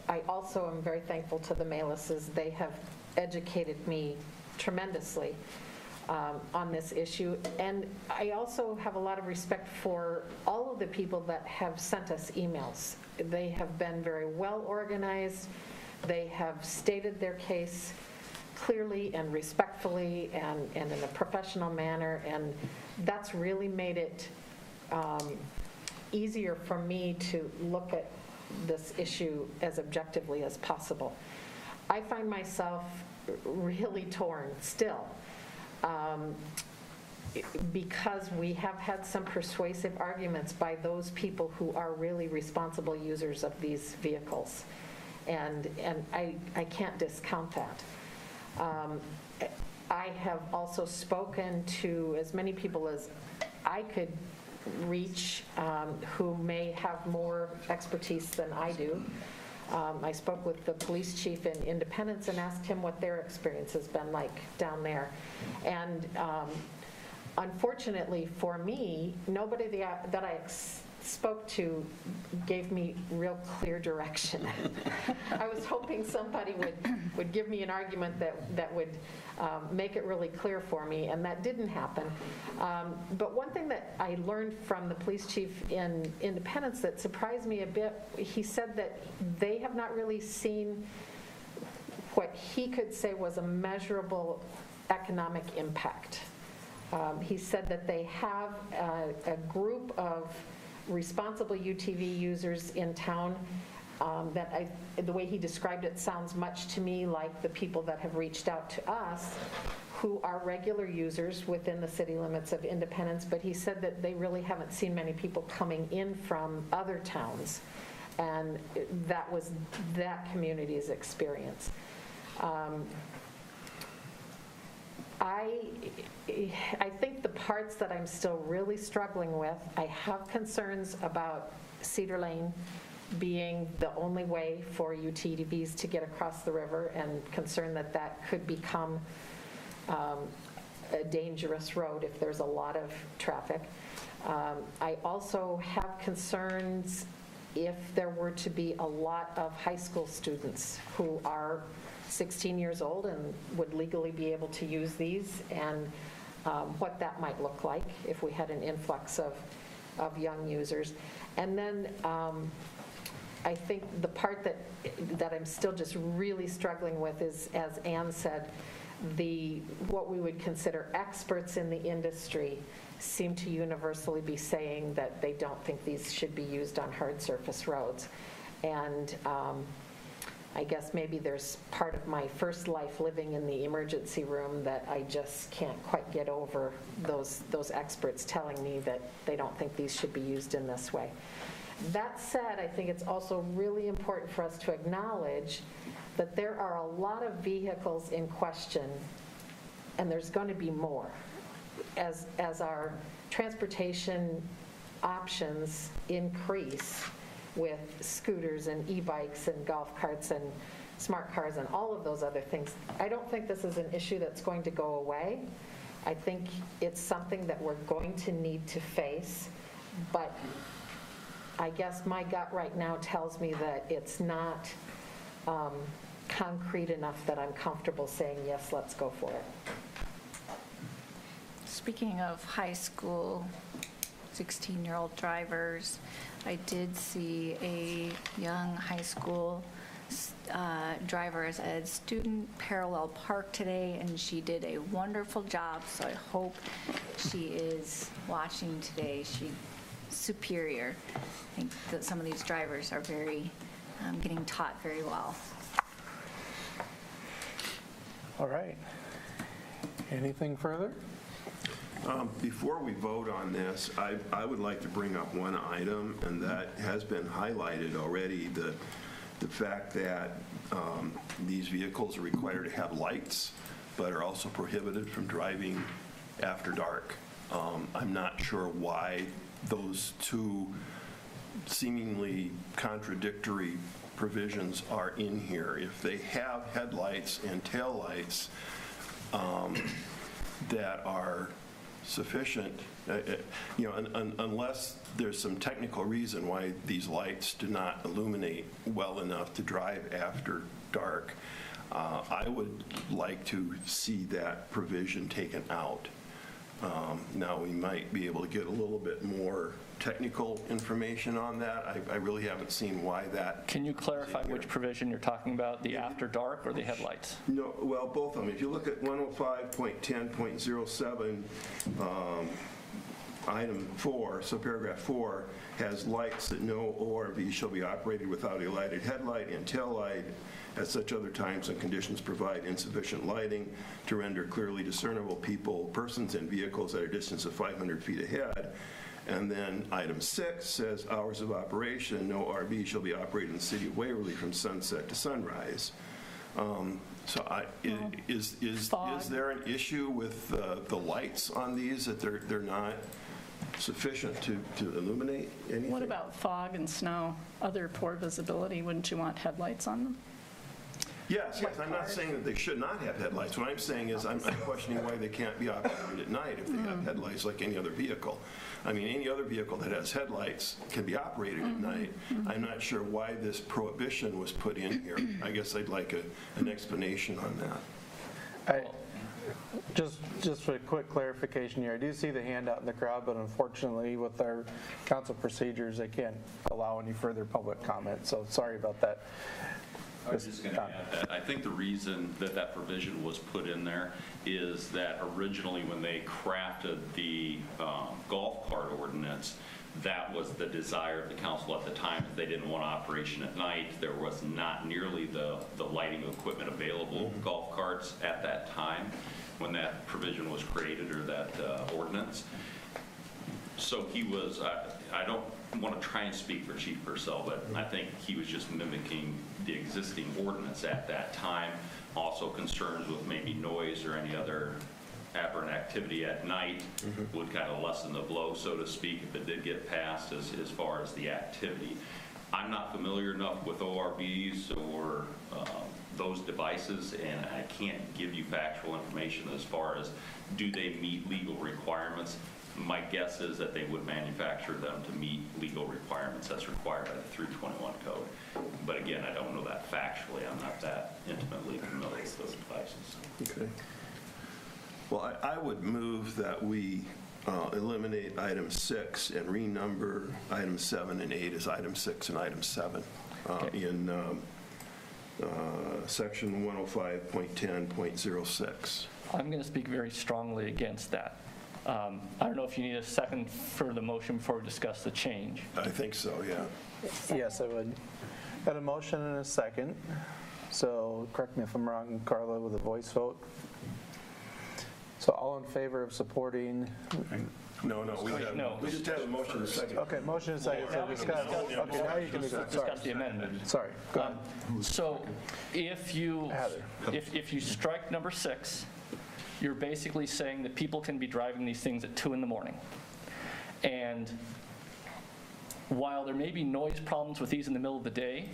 I also am very thankful to the Meyeses. They have educated me tremendously on this issue. And I also have a lot of respect for all of the people that have sent us emails. They have been very well organized. They have stated their case clearly and respectfully and in a professional manner. And that's really made it easier for me to look at this issue as objectively as possible. I find myself really torn still because we have had some persuasive arguments by those people who are really responsible users of these vehicles, and I can't discount that. I have also spoken to as many people as I could reach who may have more expertise than I do. I spoke with the police chief in Independence and asked him what their experience has been like down there. And unfortunately for me, nobody that I spoke to gave me real clear direction. I was hoping somebody would give me an argument that would make it really clear for me, and that didn't happen. But one thing that I learned from the police chief in Independence that surprised me a bit, he said that they have not really seen what he could say was a measurable economic impact. He said that they have a group of responsible UTV users in town that the way he described it sounds much to me like the people that have reached out to us who are regular users within the city limits of Independence, but he said that they really haven't seen many people coming in from other towns, and that was that community's experience. I think the parts that I'm still really struggling with, I have concerns about Cedar Lane being the only way for UTVs to get across the river, and concerned that that could become a dangerous road if there's a lot of traffic. I also have concerns if there were to be a lot of high school students who are 16 years old and would legally be able to use these, and what that might look like if we had an influx of young users. And then I think the part that I'm still just really struggling with is, as Ann said, what we would consider experts in the industry seem to universally be saying that they don't think these should be used on hard surface roads. And I guess maybe there's part of my first life living in the emergency room that I just can't quite get over those experts telling me that they don't think these should be used in this way. That said, I think it's also really important for us to acknowledge that there are a lot of vehicles in question, and there's going to be more. As our transportation options increase with scooters and e-bikes and golf carts and smart cars and all of those other things, I don't think this is an issue that's going to go away. I think it's something that we're going to need to face, but I guess my gut right now tells me that it's not concrete enough that I'm comfortable saying, yes, let's go for it. Speaking of high school 16-year-old drivers, I did see a young high school driver as a student parallel park today, and she did a wonderful job, so I hope she is watching today. She's superior. I think that some of these drivers are very getting taught very well. All right. Anything further? Before we vote on this, I would like to bring up one item, and that has been highlighted already, the fact that these vehicles are required to have lights, but are also prohibited from driving after dark. I'm not sure why those two seemingly contradictory provisions are in here. If they have headlights and taillights that are sufficient, unless there's some technical reason why these lights do not illuminate well enough to drive after dark, I would like to see that provision taken out. Now, we might be able to get a little bit more technical information on that. I really haven't seen why that. Can you clarify which provision you're talking about, the after dark or the headlights? No, well, both of them. If you look at 105.10.07, item 4, so paragraph 4, has lights that no ORV shall be operated without a lighted headlight and tail light at such other times and conditions provide insufficient lighting to render clearly discernible persons and vehicles at a distance of 500 feet ahead. And then item 6 says hours of operation, no RV shall be operated in the City of Waverly from sunset to sunrise. Is there an issue with the lights on these, that they're not sufficient to illuminate anything? What about fog and snow, other poor visibility? Wouldn't you want headlights on them? Yes, I'm not saying that they should not have headlights. What I'm saying is I'm questioning why they can't be operated at night if they have headlights like any other vehicle. I mean, any other vehicle that has headlights can be operated at night. I'm not sure why this prohibition was put in here. I guess I'd like an explanation on that. Just for a quick clarification here, I do see the hand out in the crowd, but unfortunately with our council procedures, they can't allow any further public comment, so sorry about that. I was just going to add that I think the reason that provision was put in there is that originally when they crafted the golf cart ordinance, that was the desire of the council at the time. They didn't want operation at night. There was not nearly the lighting equipment available golf carts at that time when that provision was created, or that ordinance. So he was, I don't want to try and speak for Chief Purcell, but I think he was just mimicking the existing ordinance at that time. Also concerns with maybe noise or any other aberrant activity at night would kind of lessen the blow, so to speak, if it did get passed as far as the activity. I'm not familiar enough with ORVs or those devices, and I can't give you factual information as far as do they meet legal requirements. My guess is that they would manufacture them to meet legal requirements that's required by the 321 code. But again, I don't know that factually. I'm not that intimately familiar with those devices. Okay. Well, I would move that we eliminate item 6 and renumber items 7 and 8 as item 6 and item 7 in section 105.10.06. I'm going to speak very strongly against that. I don't know if you need a second for the motion before we discuss the change. I think so, yeah. Yes, I would. Got a motion and a second. So correct me if I'm wrong, Carla, with a voice vote. So all in favor of supporting? No, we just have a motion and a second. Okay, motion and a second, so discuss. Okay, now you can discuss the amendment. Sorry, go ahead. So if you strike number 6, you're basically saying that people can be driving these things at 2 in the morning. And while there may be noise problems with these in the middle of the day,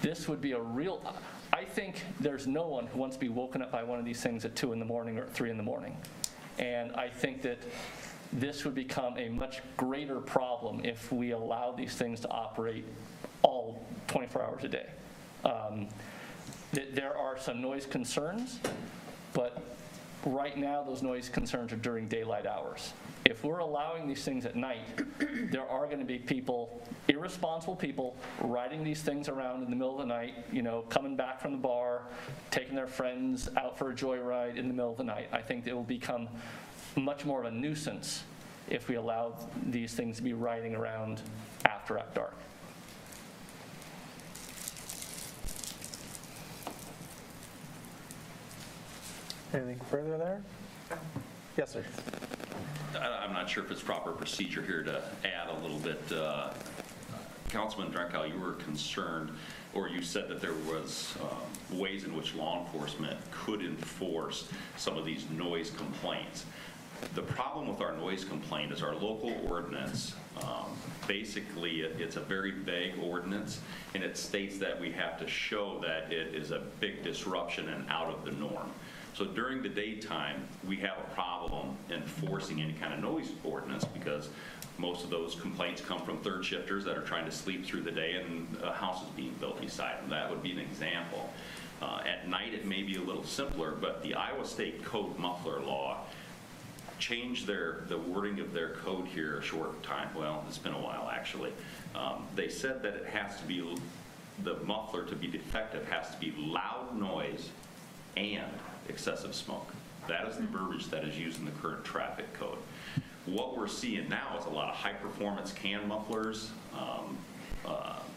this would be a real, I think there's no one who wants to be woken up by one of these things at 2 in the morning or at 3 in the morning. And I think that this would become a much greater problem if we allow these things to operate all 24 hours a day. There are some noise concerns, but right now those noise concerns are during daylight hours. If we're allowing these things at night, there are going to be people, irresponsible people, riding these things around in the middle of the night, coming back from the bar, taking their friends out for a joyride in the middle of the night. I think it will become much more of a nuisance if we allow these things to be riding around after dark. Anything further there? Yes, sir. I'm not sure if it's proper procedure here to add a little bit. Councilman Drenkow, you were concerned, or you said that there was ways in which law enforcement could enforce some of these noise complaints. The problem with our noise complaint is our local ordinance, basically it's a very vague ordinance, and it states that we have to show that it is a big disruption and out of the norm. So during the daytime, we have a problem enforcing any kind of noise ordinance because most of those complaints come from third shifters that are trying to sleep through the day and a house is being built beside them. That would be an example. At night, it may be a little simpler, but the Iowa State Code muffler law changed the wording of their code here a short time. Well, it's been a while, actually. They said that it has to be, the muffler to be effective has to be loud noise and excessive smoke. That is the verbiage that is used in the current traffic code. What we're seeing now is a lot of high-performance can mufflers,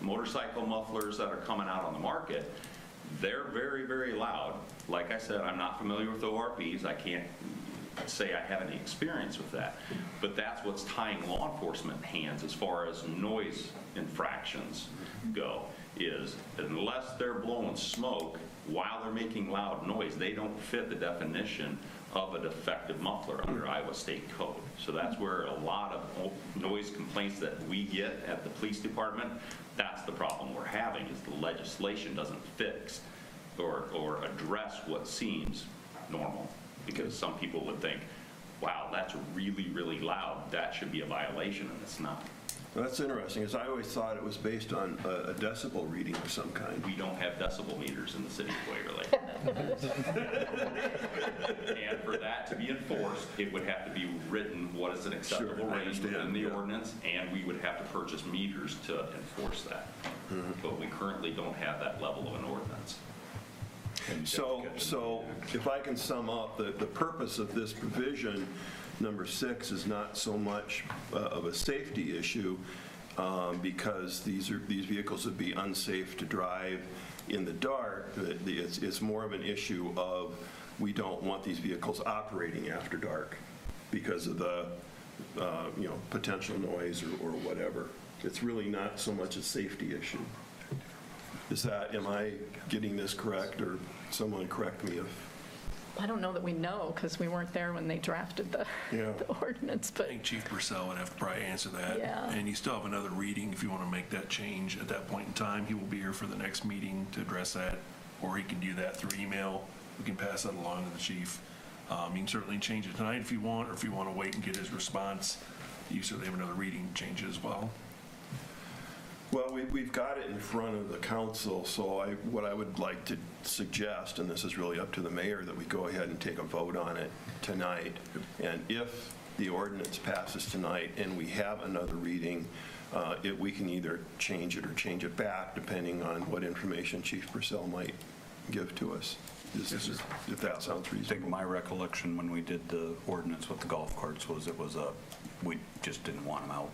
motorcycle mufflers that are coming out on the market. They're very, very loud. Like I said, I'm not familiar with ORPs. I can't say I have any experience with that. But that's what's tying law enforcement hands as far as noise infractions go, is unless they're blowing smoke while they're making loud noise, they don't fit the definition of a defective muffler under Iowa State Code. So that's where a lot of noise complaints that we get at the police department, that's the problem we're having, is the legislation doesn't fix or address what seems normal. Because some people would think, wow, that's really, really loud. That should be a violation, and it's not. Well, that's interesting, because I always thought it was based on a decibel reading of some kind. We don't have decibel meters in the city of Waverly. And for that to be enforced, it would have to be written what is an acceptable range within the ordinance, and we would have to purchase meters to enforce that. But we currently don't have that level of an ordinance. So if I can sum up, the purpose of this provision, number 6, is not so much of a safety issue because these vehicles would be unsafe to drive in the dark. It's more of an issue of we don't want these vehicles operating after dark because of the potential noise or whatever. It's really not so much a safety issue. Am I getting this correct, or someone correct me if... I don't know that we know, because we weren't there when they drafted the ordinance, but... I think Chief Purcell would have to probably answer that. Yeah. And you still have another reading if you want to make that change at that point in time. He will be here for the next meeting to address that, or he can do that through email. We can pass that along to the chief. You can certainly change it tonight if you want, or if you want to wait and get his response, you certainly have another reading to change it as well. Well, we've got it in front of the council, so what I would like to suggest, and this is really up to the mayor, that we go ahead and take a vote on it tonight. And if the ordinance passes tonight and we have another reading, we can either change it or change it back, depending on what information Chief Purcell might give to us. If that sounds reasonable. I think my recollection when we did the ordinance with the golf carts was we just didn't want them out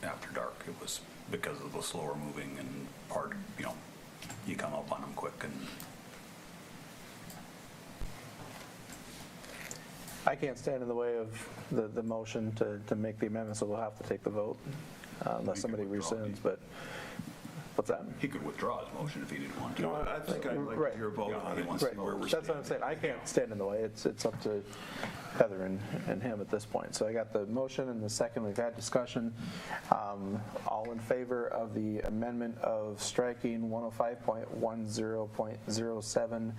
after dark. It was because of the slower moving and you come up on them quick. And I can't stand in the way of the motion to make the amendment, so we'll have to take the vote unless somebody rescinds, but what's that? He could withdraw his motion if he didn't want to. No, I think I'd like to hear a vote on it and see where we're That's what I'm saying. I can't stand in the way. It's up to Heather and him at this point. So I got the motion and the second. We've had discussion. All in favor of the amendment of striking 105.10.07,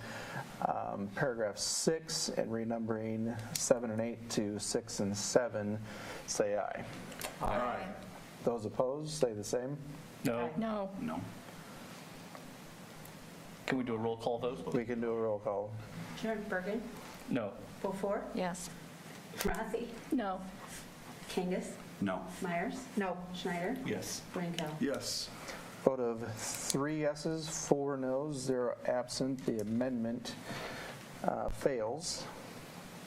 paragraph 6, and renumbering 7 and 8 to 6 and 7, say aye. Aye. Those opposed, say the same. No. No. No. Can we do a roll call vote? We can do a roll call. Sure. Birgen? No. Beaufore? Yes. Rathe? No. Kangas? No. Myers? No. Schneider? Yes. Drenkow? Yes. Vote of 3 yeses, 4 noes, 0 absent. The amendment fails.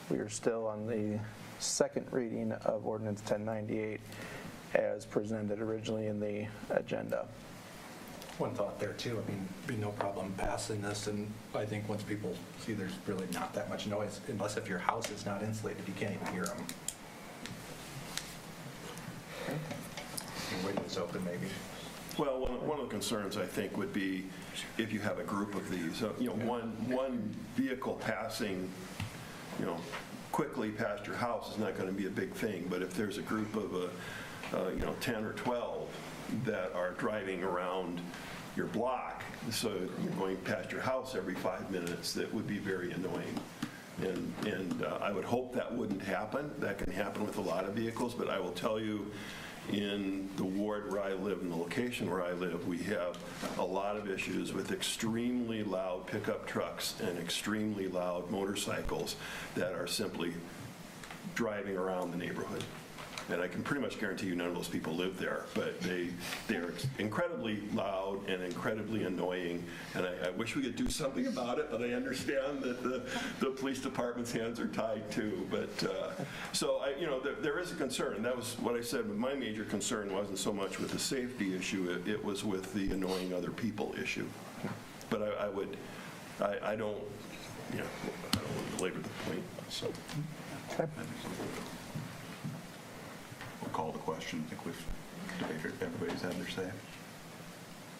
We are still on the second reading of Ordinance 1098 as presented originally in the agenda. One thought there too, I mean, be no problem passing this, and I think once people see there's really not that much noise, unless if your house is not insulated, you can't even hear them. Your window's open maybe. Well, one of the concerns, I think, would be if you have a group of these, one vehicle passing, quickly past your house is not going to be a big thing, but if there's a group of 10 or 12 that are driving around your block, so you're going past your house every 5 minutes, that would be very annoying. And I would hope that wouldn't happen. That can happen with a lot of vehicles, but I will tell you, in the ward where I live, in the location where I live, we have a lot of issues with extremely loud pickup trucks and extremely loud motorcycles that are simply driving around the neighborhood. And I can pretty much guarantee you none of those people live there, but they're incredibly loud and incredibly annoying, and I wish we could do something about it, but I understand that the police department's hands are tied too. But so there is a concern. That was what I said. My major concern wasn't so much with the safety issue; it was with the annoying other people issue. But I don't want to belabor the point. So. Okay. We'll call the question. I think everybody's had their say.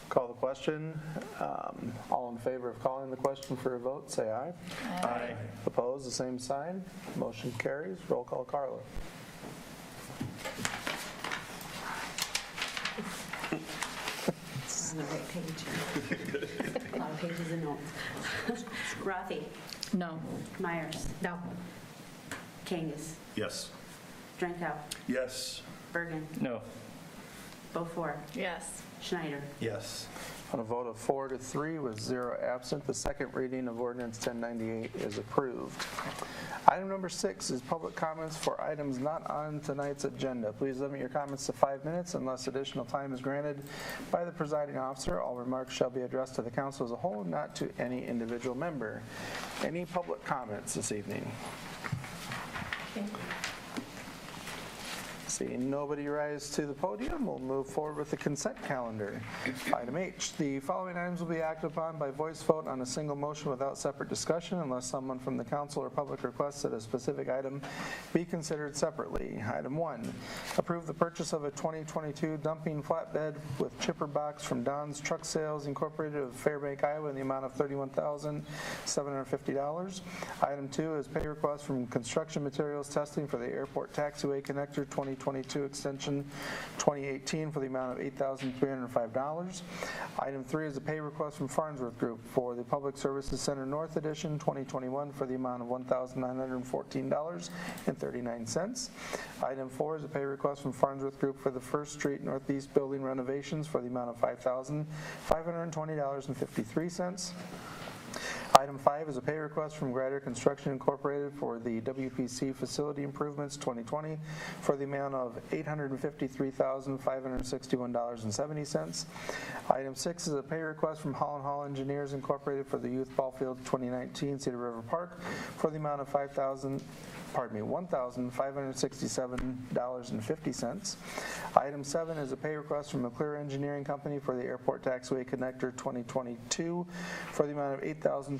Call the question. All in favor of calling the question for a vote, say aye. Aye. Opposed, the same sign. Motion carries. Roll call, Carla. On the right page. A lot of pages of notes. Rathe? No. Meyers? No. Kangas? Yes. Drenkow? Yes. Birgen? No. Beaufore? Yes. Schneider? Yes. On a vote of 4 to 3 with 0 absent, the second reading of Ordinance 1098 is approved. Item number 6 is public comments for items not on tonight's agenda. Please limit your comments to 5 minutes unless additional time is granted by the presiding officer. All remarks shall be addressed to the council as a whole, not to any individual member. Any public comments this evening? Seeing nobody rise to the podium, we'll move forward with the consent calendar. Item H, the following items will be acted upon by voice vote on a single motion without separate discussion unless someone from the council or public requests that a specific item be considered separately. Item 1, approve the purchase of a 2022 dumping flatbed with chipper box from Don's Truck Sales Incorporated of Fairbank, Iowa in the amount of $31,750. Item 2 is pay request from Construction Materials Testing for the Airport Taxiway Connector 2022 2022 extension 2018 for the amount of $8,305. Item 3 is a pay request from Farnsworth Group for the Public Services Center North Edition 2021 for the amount of $1,914.39. Item 4 is a pay request from Farnsworth Group for the First Street Northeast Building renovations for the amount of $5,520.53. Item 5 is a pay request from Schneider Construction Incorporated for the WPC Facility Improvements 2020 for the amount of $853,561.70. Item 6 is a pay request from Hall Engineers Incorporated for the Youth Ball Field 2019 Cedar River Park for the amount of $1,567.50. Item 7 is a pay request from McClure Engineering Company for the Airport Taxiway Connector 2022 for the amount of $8,241.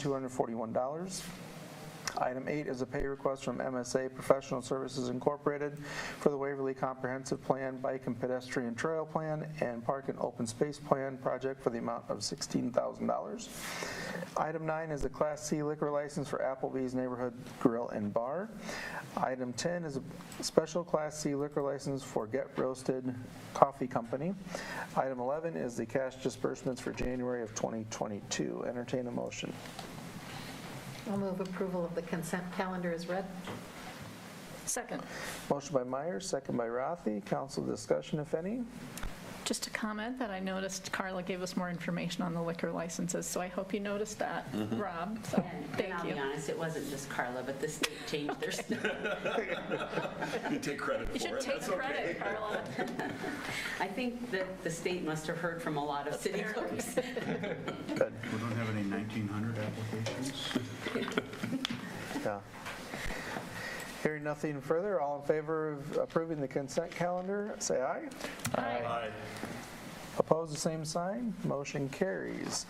Item 8 is a pay request from MSA Professional Services Incorporated for the Waverly Comprehensive Plan, Bike and Pedestrian Trail Plan, and Park and Open Space Plan project for the amount of $16,000. Item 9 is a Class C liquor license for Applebee's Neighborhood Grill and Bar. Item 10 is a special Class C liquor license for Get Roasted Coffee Company. Item 11 is the cash disbursements for January of 2022. Entertain a motion. I'll move approval of the consent calendar as read. Second. Motion by Meyers, second by Rathe. Council discussion, if any. Just a comment that I noticed Carla gave us more information on the liquor licenses, so I hope you noticed that, Rob. So And I'll be honest, it wasn't just Carla, but the state changed their stuff. You take credit for it. You should take credit, Carla. I think that the state must have heard from a lot of city clerks. Good. We don't have any 1,900 applications. Yeah. Hearing nothing further, all in favor of approving the consent calendar, say aye. Aye. Opposed, the same sign. Motion carries.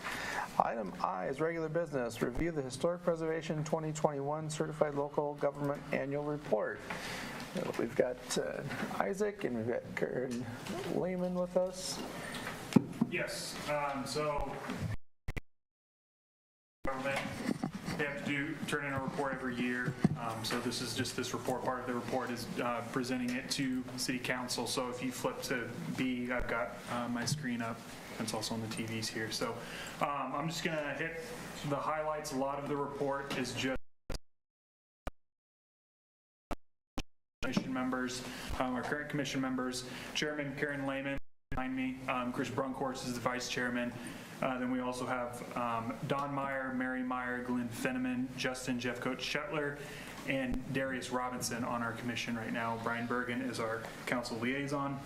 Item I is regular business. Review the Historic Preservation 2021 Certified Local Government Annual Report. We've got Isaac and we've got Karen Lehman with us. Yes. So government, they have to turn in a report every year. So this is just this report. Part of the report is presenting it to City Council. So if you flip to B, I've got my screen up. It's also on the TVs here. So I'm just going to hit the highlights. A lot of the report is just commission members, our current commission members. Chairman Karen Lehman behind me. Chris Brunkhorst is the vice chairman. Then we also have Don Meyer, Mary Meyer, Glenn Fenneman, Justin Jeff Coach Shetler, and Darius Robinson on our commission right now. Brian Birgen is our council liaison.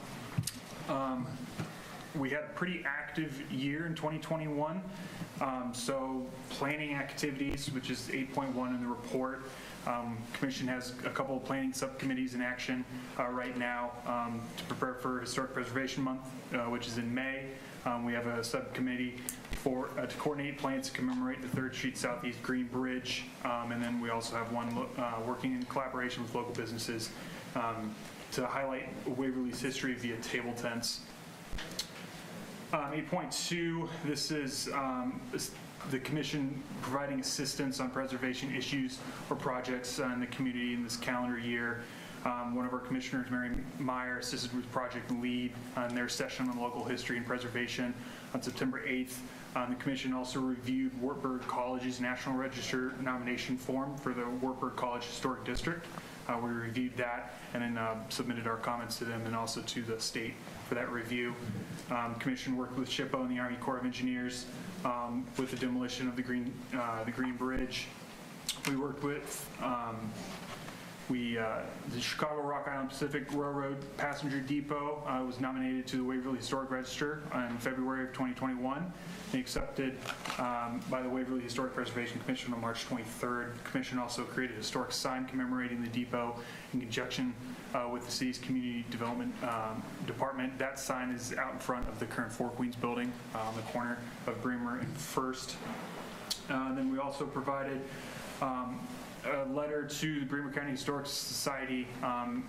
We had a pretty active year in 2021. So planning activities, which is 8.1 in the report. Commission has a couple of planning subcommittees in action right now to prepare for Historic Preservation Month, which is in May. We have a subcommittee to coordinate plans to commemorate the 3rd Street Southeast Green Bridge, and then we also have one working in collaboration with local businesses to highlight Waverly's history via table tents. 8.2, this is the commission providing assistance on preservation issues or projects in the community in this calendar year. One of our commissioners, Mary Meyer, assisted with Project Lead on their session on local history and preservation on September 8th. The commission also reviewed Wartburg College's National Register nomination form for the Wartburg College Historic District. We reviewed that and then submitted our comments to them and also to the state for that review. Commission worked with SHPO and the Army Corps of Engineers with the demolition of the Green Bridge. We worked with the Chicago Rock Island Pacific Railroad Passenger Depot was nominated to the Waverly Historic Register in February of 2021. They accepted by the Waverly Historic Preservation Commission on March 23rd. The commission also created a historic sign commemorating the depot in conjunction with the city's community development department. That sign is out in front of the current Four Queens building on the corner of Bremer and First. Then we also provided a letter to the Bremer County Historic Society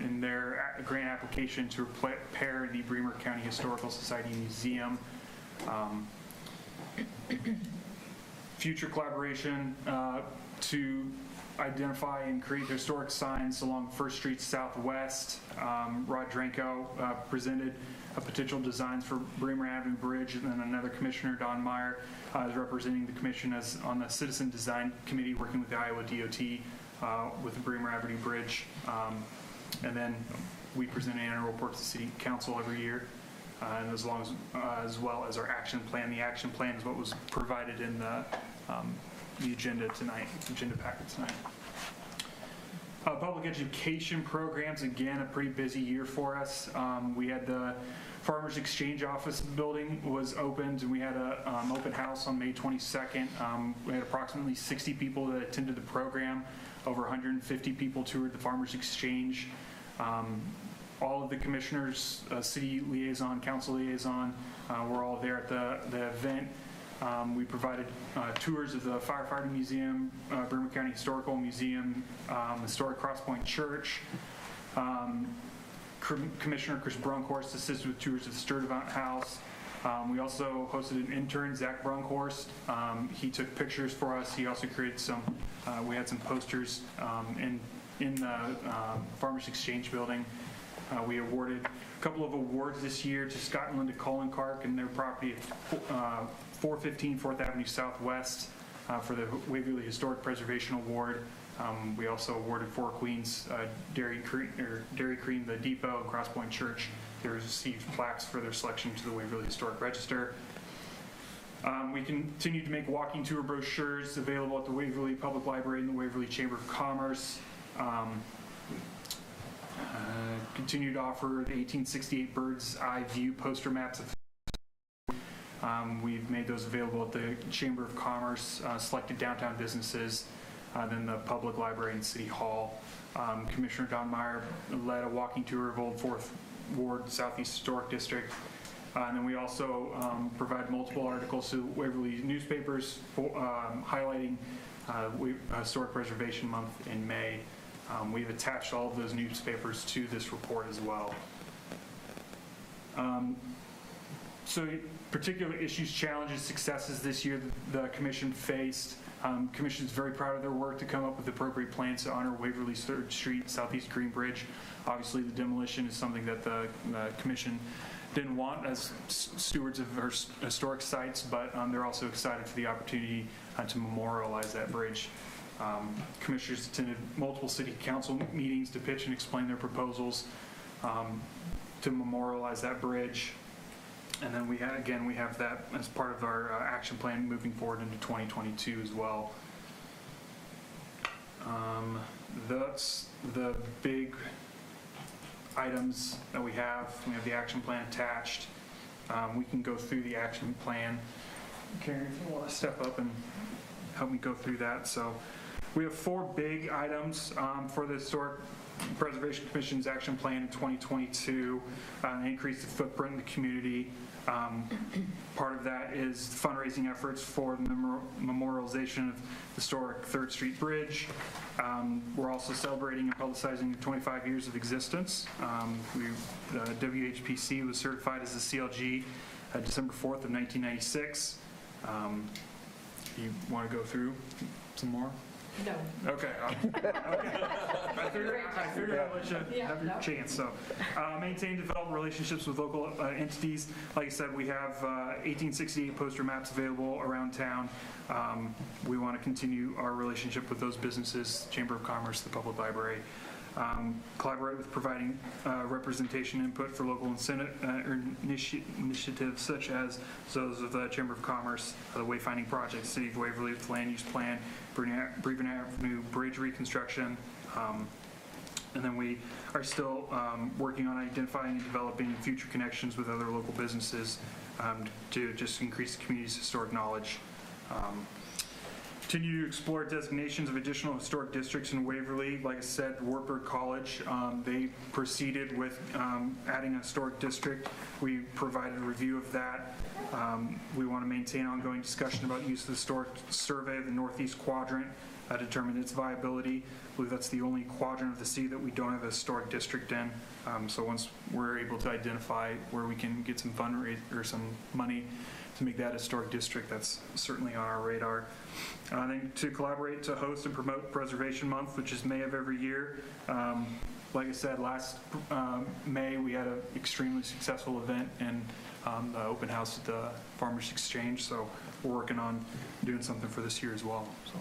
in their grant application to repair the Bremer County Historical Society Museum. Future collaboration to identify and create historic signs along First Street Southwest. Drenkow presented potential designs for Bremer Avenue Bridge, and then another commissioner, Don Meyer, is representing the commission as on the Citizen Design Committee, working with the Iowa DOT with the Bremer Avenue Bridge. And then we present an annual report to the City Council every year, and as well as our action plan. The action plan is what was provided in the agenda packet tonight. Public education programs, again, a pretty busy year for us. We had the Farmers Exchange office building was opened, and we had an open house on May 22nd. We had approximately 60 people that attended the program. Over 150 people toured the Farmers Exchange. All of the commissioners, city liaison, council liaison, were all there at the event. We provided tours of the Firefighting Museum, Bremer County Historical Museum, Historic Cross Point Church. Commissioner Chris Brunkhorst assisted with tours of the Sturdivant House. We also hosted an intern, Zach Brunkhorst. He took pictures for us. He also created we had some posters in the Farmers Exchange building. We awarded a couple of awards this year to Scott and Linda Collenkark and their property at 415 4th Avenue Southwest for the Waverly Historic Preservation Award. We also awarded Four Queens, Dairy Cream, the Depot, and Cross Point Church. They received plaques for their selection to the Waverly Historic Register. We continue to make walking tour brochures available at the Waverly Public Library and the Waverly Chamber of Commerce. Continue to offer the 1868 Bird's Eye View poster maps. We've made those available at the Chamber of Commerce, selected downtown businesses, then the Public Library and City Hall. Commissioner Don Meyer led a walking tour of Old Fourth Ward Southeast Historic District. And then we also provide multiple articles to Waverly newspapers highlighting Historic Preservation Month in May. We've attached all of those newspapers to this report as well. So particular issues, challenges, successes this year the commission faced. Commission is very proud of their work to come up with appropriate plans to honor Waverly 3rd Street Southeast Green Bridge. Obviously, the demolition is something that the commission didn't want as stewards of our historic sites, but they're also excited for the opportunity to memorialize that bridge. Commissioners attended multiple city council meetings to pitch and explain their proposals to memorialize that bridge. And then we have that as part of our action plan moving forward into 2022 as well. That's the big items that we have. We have the action plan attached. We can go through the action plan. Karen, if you want to step up and help me go through that. So we have 4 big items for the Historic Preservation Commission's action plan in 2022. Increase the footprint in the community. Part of that is fundraising efforts for the memorialization of the historic 3rd Street Bridge. We're also celebrating and publicizing 25 years of existence. WHPC was certified as a CLG December 4th of 1996. You want to go through some more? No. Okay. I figured I'd let you have your chance. So, maintain, develop relationships with local entities. Like I said, we have 1868 poster maps available around town. We want to continue our relationship with those businesses, Chamber of Commerce, the Public Library. Collaborate with providing representation input for local initiatives such as those of the Chamber of Commerce, the Wayfinding Project, City of Waverly with Land Use Plan, Birgen Avenue Bridge Reconstruction. And then we are still working on identifying and developing future connections with other local businesses to just increase the community's historic knowledge. Continue to explore designations of additional historic districts in Waverly. Like I said, Wartburg College, they proceeded with adding a historic district. We provided a review of that. We want to maintain ongoing discussion about use of the historic survey of the northeast quadrant, determine its viability. I believe that's the only quadrant of the city that we don't have a historic district in. So once we're able to identify where we can get some fundraise or some money to make that a historic district. That's certainly on our radar. I think to collaborate to host and promote Preservation Month, which is May of every year. Like I said, last May we had an extremely successful event and the open house at the Farmers Exchange, so we're working on doing something for this year as well. So.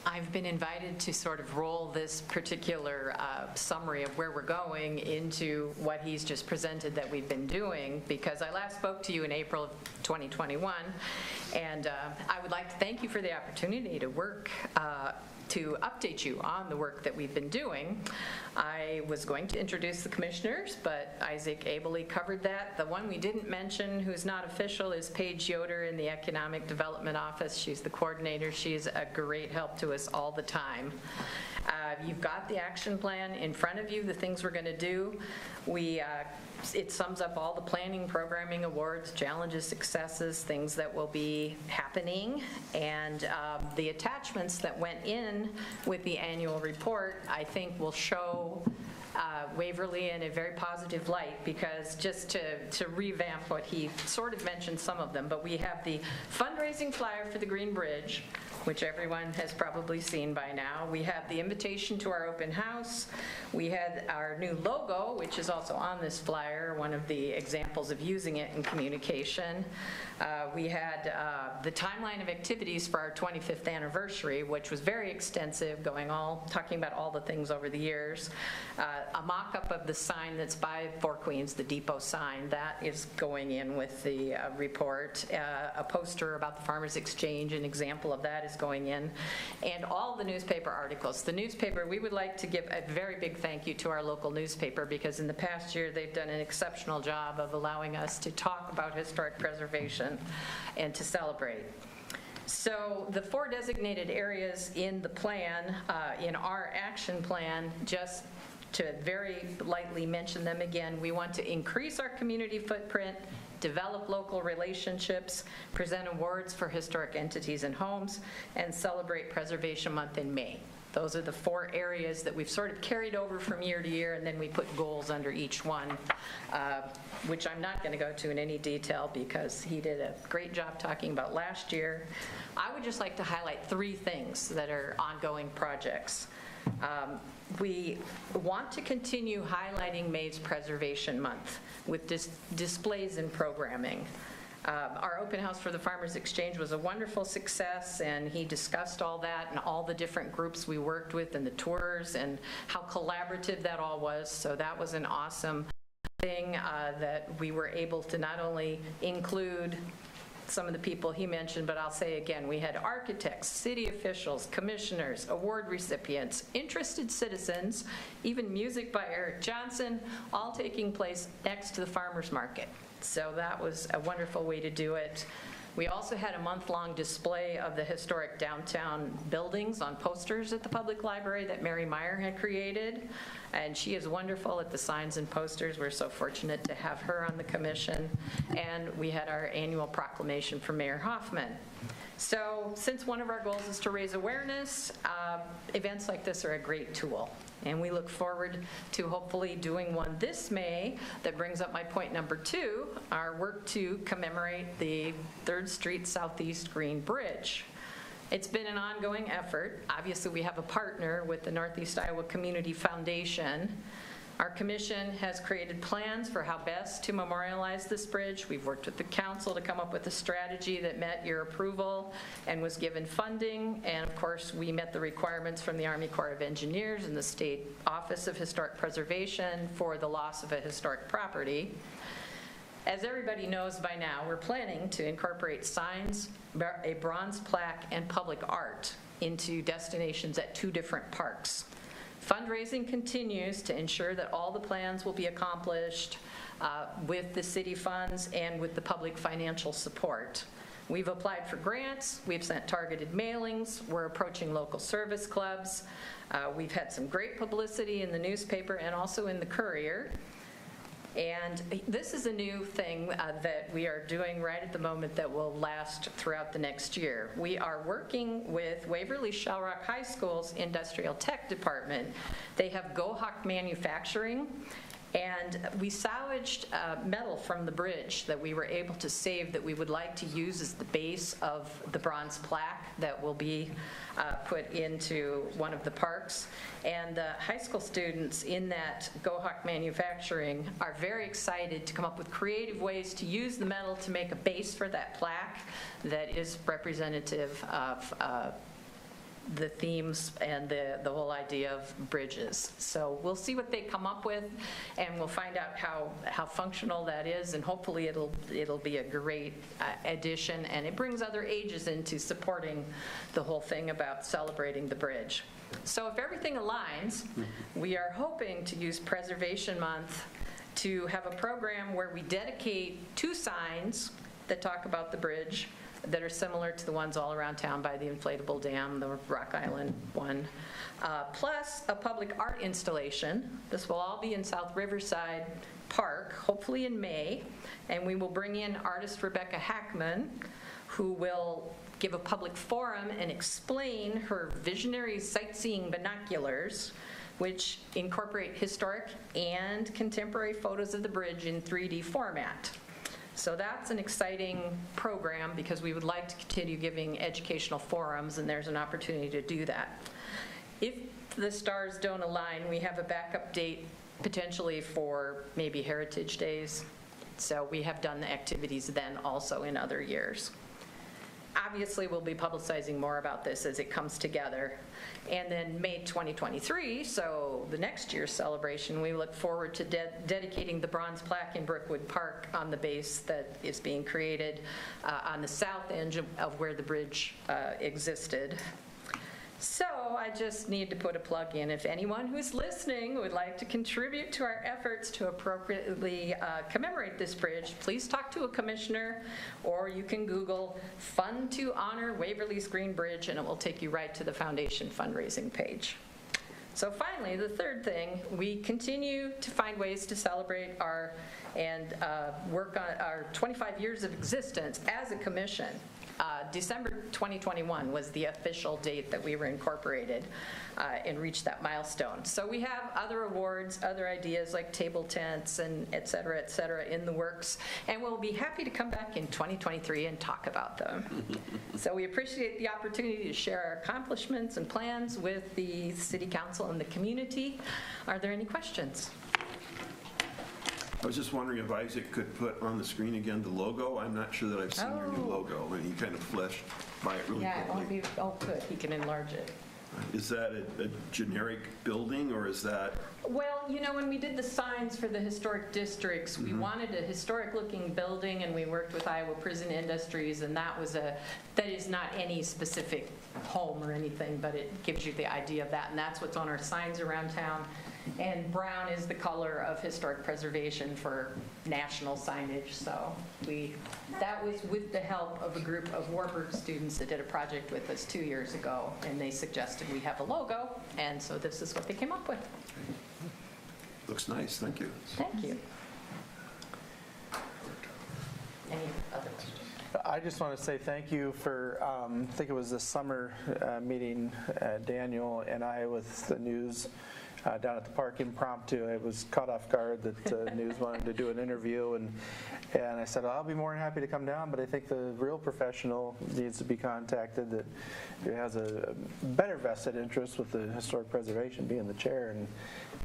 I've been invited to sort of roll this particular summary of where we're going into what he's just presented that we've been doing, because I last spoke to you in April of 2021, and I would like to thank you for the opportunity to work to update you on the work that we've been doing. I was going to introduce the commissioners, but Isaac ably covered that. The one we didn't mention, who's not official, is Paige Yoder in the Economic Development Office. She's the coordinator. She's a great help to us all the time. You've got the action plan in front of you, the things we're going to do. It sums up all the planning, programming, awards, challenges, successes, things that will be happening, and the attachments that went in with the annual report, I think, will show Waverly in a very positive light, because just to revamp what he sort of mentioned some of them, but we have the fundraising flyer for the Green Bridge, which everyone has probably seen by now. We have the invitation to our open house. We had our new logo, which is also on this flyer, one of the examples of using it in communication. We had the timeline of activities for our 25th anniversary, which was very extensive, talking about all the things over the years. A mock-up of the sign that's by Four Queens, the depot sign, that is going in with the report. A poster about the Farmers Exchange, an example of that, is going in. And all the newspaper articles. The newspaper, we would like to give a very big thank you to our local newspaper, because in the past year they've done an exceptional job of allowing us to talk about historic preservation and to celebrate. So the 4 designated areas in the plan, in our action plan, just to very lightly mention them again, we want to increase our community footprint, develop local relationships, present awards for historic entities and homes, and celebrate Preservation Month in May. Those are the 4 areas that we've sort of carried over from year to year, and then we put goals under each one, which I'm not going to go to in any detail because he did a great job talking about last year. I would just like to highlight 3 things that are ongoing projects. We want to continue highlighting May's Preservation Month with displays and programming. Our open house for the Farmers Exchange was a wonderful success, and he discussed all that and all the different groups we worked with and the tours and how collaborative that all was. So that was an awesome thing that we were able to not only include some of the people he mentioned, but I'll say again, we had architects, city officials, commissioners, award recipients, interested citizens, even music by Eric Johnson, all taking place next to the farmers market. So that was a wonderful way to do it. We also had a month-long display of the historic downtown buildings on posters at the public library that Mary Meyers had created, and she is wonderful at the signs and posters. We're so fortunate to have her on the commission. And we had our annual proclamation from Mayor Hoffman. So since one of our goals is to raise awareness, events like this are a great tool. And we look forward to hopefully doing one this May that brings up my point number 2, our work to commemorate the 3rd Street Southeast Green Bridge. It's been an ongoing effort. Obviously, we have a partner with the Northeast Iowa Community Foundation. Our commission has created plans for how best to memorialize this bridge. We've worked with the council to come up with a strategy that met your approval and was given funding. And of course, we met the requirements from the Army Corps of Engineers and the State Office of Historic Preservation for the loss of a historic property. As everybody knows by now, we're planning to incorporate signs, a bronze plaque, and public art into destinations at 2 different parks. Fundraising continues to ensure that all the plans will be accomplished with the city funds and with the public financial support. We've applied for grants, we've sent targeted mailings, we're approaching local service clubs. We've had some great publicity in the newspaper and also in the Courier. And this is a new thing that we are doing right at the moment that will last throughout the next year. We are working with Waverly Shell Rock High School's Industrial Tech Department. They have Go Hawk Manufacturing, And we salvaged metal from the bridge that we were able to save that we would like to use as the base of the bronze plaque that will be put into one of the parks. And the high school students in that Go Hawk Manufacturing are very excited to come up with creative ways to use the metal to make a base for that plaque that is representative of the themes and the whole idea of bridges. So we'll see what they come up with, and we'll find out how functional that is, and hopefully it'll be a great addition, and it brings other ages into supporting the whole thing about celebrating the bridge. So if everything aligns, we are hoping to use Preservation Month to have a program where we dedicate 2 signs that talk about the bridge that are similar to the ones all around town by the inflatable dam, the Rock Island one, plus a public art installation. This will all be in South Riverside Park, hopefully in May, and we will bring in artist Rebecca Hackman, who will give a public forum and explain her visionary sightseeing binoculars, which incorporate historic and contemporary photos of the bridge in 3D format. So that's an exciting program because we would like to continue giving educational forums, and there's an opportunity to do that. If the stars don't align, we have a backup date potentially for maybe Heritage Days. So we have done the activities then also in other years. Obviously, we'll be publicizing more about this as it comes together. And then May 2023, so the next year's celebration, we look forward to dedicating the bronze plaque in Brookwood Park on the base that is being created on the south end of where the bridge existed. So I just need to put a plug in. If anyone who's listening would like to contribute to our efforts to appropriately commemorate this bridge, please talk to a commissioner, or you can Google Fund to Honor Waverly's Green Bridge, and it will take you right to the foundation fundraising page. So finally, the third thing, we continue to find ways to celebrate and work on our 25 years of existence as a commission. December 2021 was the official date that we were incorporated and reached that milestone. So we have other awards, other ideas like table tents and et cetera, in the works. And we'll be happy to come back in 2023 and talk about them. So we appreciate the opportunity to share our accomplishments and plans with the City Council and the community. Are there any questions? I was just wondering if Isaac could put on the screen again the logo. I'm not sure that I've seen your new logo, and he kind of flashed by it really quickly. Yeah, it won't be, oh good, he can enlarge it. Is that a generic building, or is that? Well, you know, when we did the signs for the historic districts, we wanted a historic-looking building, and we worked with Iowa Prison Industries, and that is not any specific home or anything, but it gives you the idea of that, and that's what's on our signs around town. And brown is the color of historic preservation for national signage. So that was with the help of a group of Warburg students that did a project with us 2 years ago, and they suggested we have a logo, and so this is what they came up with. Looks nice, thank you. Thank you. Any other questions? I just want to say thank you for, I think it was this summer meeting, Daniel and I with the news down at the park impromptu. I was caught off guard that news wanted to do an interview, and I said, I'll be more than happy to come down, but I think the real professional needs to be contacted that has a better vested interest with the historic preservation, being the chair.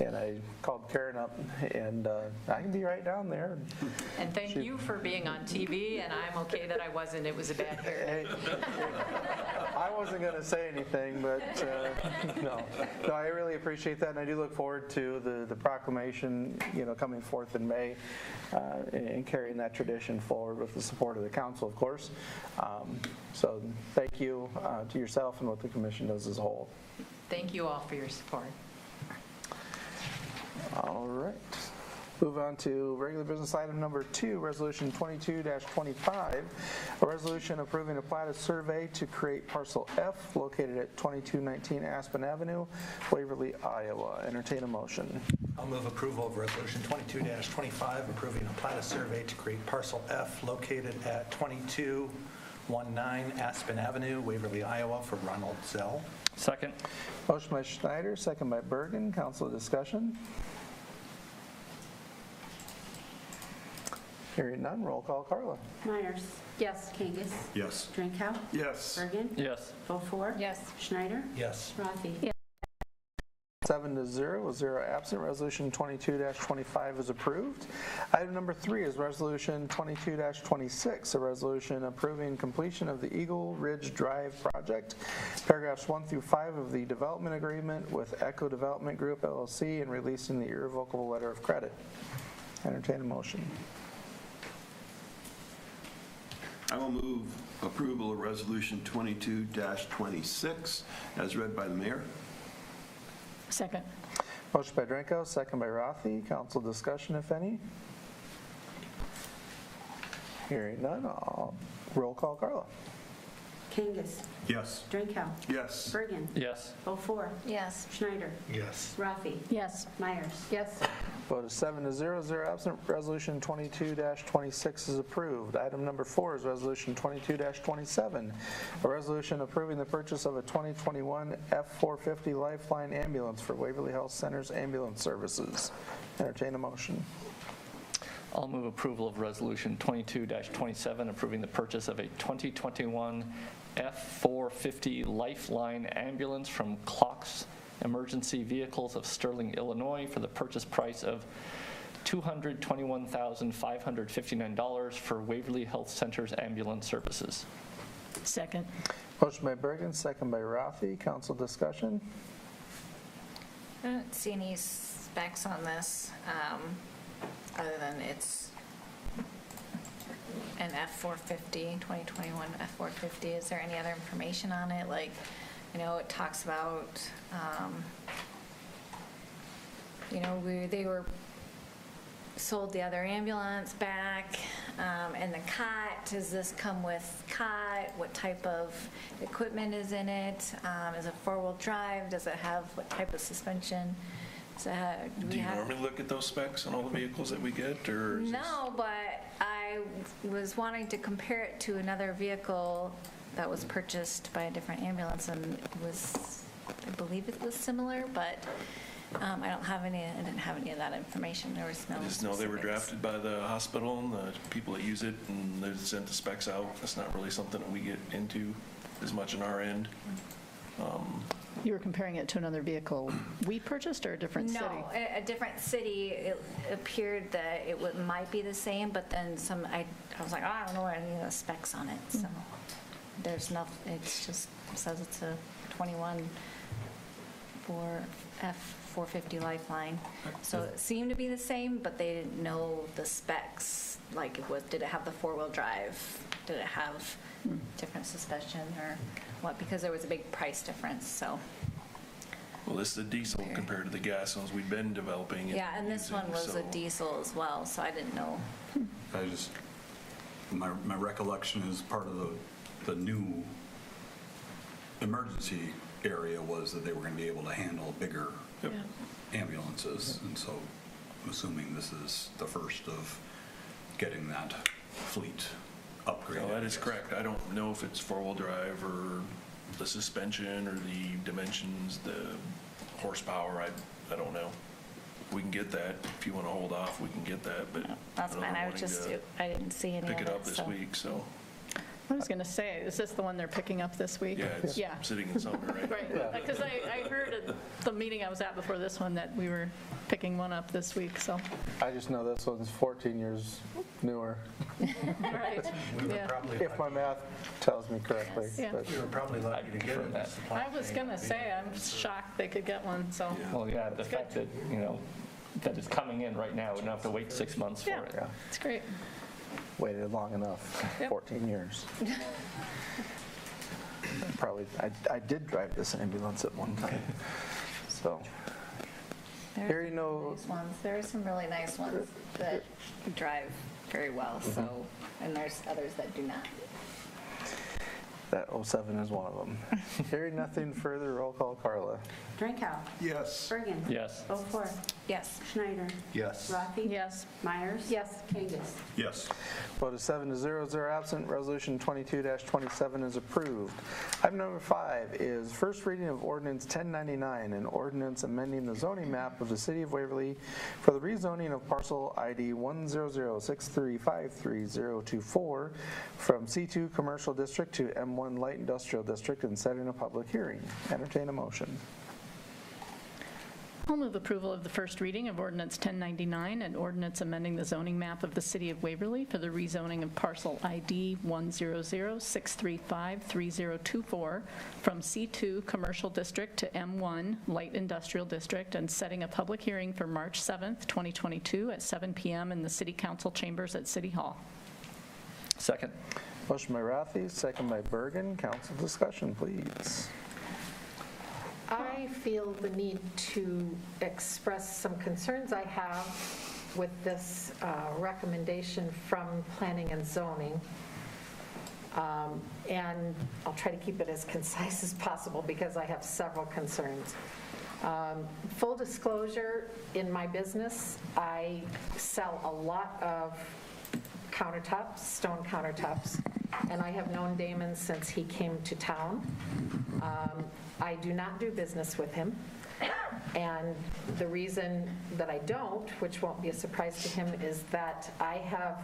And I called Karen up, and I can be right down there. And thank you for being on TV, and I'm okay that I wasn't. It was a bad hair day. I wasn't going to say anything, but no, I really appreciate that, and I do look forward to the proclamation, coming forth in May, and carrying that tradition forward with the support of the council, of course. So thank you to yourself and what the commission does as a whole. Thank you all for your support. All right. Move on to regular business item number 2, resolution 22-25, a resolution approving a platted survey to create parcel F located at 2219 Aspen Avenue, Waverly, Iowa. Entertain a motion. I'll move approval of resolution 22-25, approving a platted survey to create parcel F located at 2219 Aspen Avenue, Waverly, Iowa, for Ronald Zell. Second. Motion by Schneider, second by Birgen. Council discussion. Hearing none, roll call, Carla. Meyers. Yes. Kangas. Yes. Drenkow. Yes. Birgen. Yes. Beaufore. Yes. Schneider. Yes. Rathe. 7-0 with 0 absent. Resolution 22-25 is approved. Item number 3 is Resolution 22-26, a resolution approving completion of the Eagle Ridge Drive project, paragraphs 1 through 5 of the development agreement with Echo Development Group LLC, and releasing the irrevocable letter of credit. Entertain a motion. I will move approval of Resolution 22-26 as read by the mayor. Second. Motion by Drenkow, second by Rathe. Council discussion, if any? Hearing none, roll call, Carla. Kangas. Yes. Drenkow. Yes. Birgen. Yes. Beaufore. Yes. Schneider. Yes. Rathe. Yes. Myers. Yes. Vote is 7-0, 0 absent. Resolution 22-26 is approved. Item number 4 is Resolution 22-27, a resolution approving the purchase of a 2021 F-450 Lifeline ambulance for Waverly Health Center's ambulance services. Entertain a motion. I'll move approval of Resolution 22-27, approving the purchase of a 2021 F-450 Lifeline ambulance from Clocks Emergency Vehicles of Sterling, Illinois, for the purchase price of $221,559 for Waverly Health Center's ambulance services. Second. Motion by Birgen, second by Rathe. Council discussion. I don't see any specs on this, other than it's an F-450, 2021 F-450. Is there any other information on it? Like, you know, it talks about, you know, they were sold the other ambulance back, and the cot, does this come with cot? What type of equipment is in it? Is it four-wheel drive? Does it have, what type of suspension? Do you normally look at those specs on all the vehicles that we get, or? No, but I was wanting to compare it to another vehicle that was purchased by a different ambulance, and it was, I believe it was similar, but I didn't have any of that information. There was no I just know they were specifics. drafted by the hospital and the people that use it, and they sent the specs out. That's not really something that we get into as much on our end. You were comparing it to another vehicle we purchased, or a different city? No, a different city. It appeared that it might be the same, but then I was like, oh, I don't know any of the specs on it. So there's nothing. It's just says it's a 21 for F-450 Lifeline. So it seemed to be the same, but they didn't know the specs. Like, did it have the four-wheel drive? Did it have different suspension or what? Because there was a big price difference. So. Well, this is a diesel compared to the gas ones we've been developing. Yeah, and this one was a diesel as well, so I didn't know. My recollection is part of the new emergency area was that they were going to be able to handle bigger ambulances, and so I'm assuming this is the first of getting that fleet upgraded. No, that is correct. I don't know if it's four-wheel drive or the suspension or the dimensions, the horsepower. I don't know. We can get that. If you want to hold off, we can get that, but That's fine. I didn't see any of it. pick it up this week, so. I was going to say, is this the one they're picking up this week? Yeah, it's sitting in summer, right? Right, because I heard at the meeting I was at before this one that we were picking one up this week, so. I just know this one's 14 years newer, Right, yeah. if my math tells me correctly. Yeah. but- We were probably lucky to get it. I was going to say, I'm shocked they could get one, so. Well, yeah, the fact that, you know, that it's coming in right now, we don't have to wait 6 months for it. Yeah. It's great. Waited long enough, 14 years. Probably, I did drive this ambulance at one time, so. There are some really nice ones that drive very well, so, and there's others that do not. That 07 is one of them. Hearing nothing further, roll call, Carla. Drenkow. Yes. Birgen. Yes. Beaufore. Yes. Schneider. Yes. Rathe. Yes. Myers. Yes. Kangas. Yes. Vote is 7-0, absent. Resolution 22-27 is approved. Item number 5 is first reading of ordinance 1099, an ordinance amending the zoning map of the City of Waverly for the rezoning of parcel ID 10063533024 from C2 Commercial District to M1 Light Industrial District and setting a public hearing. Entertain a motion. I'll move approval of the first reading of ordinance 1099, an ordinance amending the zoning map of the City of Waverly for the rezoning of parcel ID 10063533024 from C2 Commercial District to M1 Light Industrial District and setting a public hearing for March 7th, 2022 at 7 p.m. in the City Council chambers at City Hall. Second. Motion by Rathe, second by Birgen. Council discussion, please. I feel the need to express some concerns I have with this recommendation from Planning and Zoning. And I'll try to keep it as concise as possible because I have several concerns. Full disclosure, in my business, I sell a lot of countertops, stone countertops, and I have known Damon since he came to town. I do not do business with him, and the reason that I don't, which won't be a surprise to him, is that I have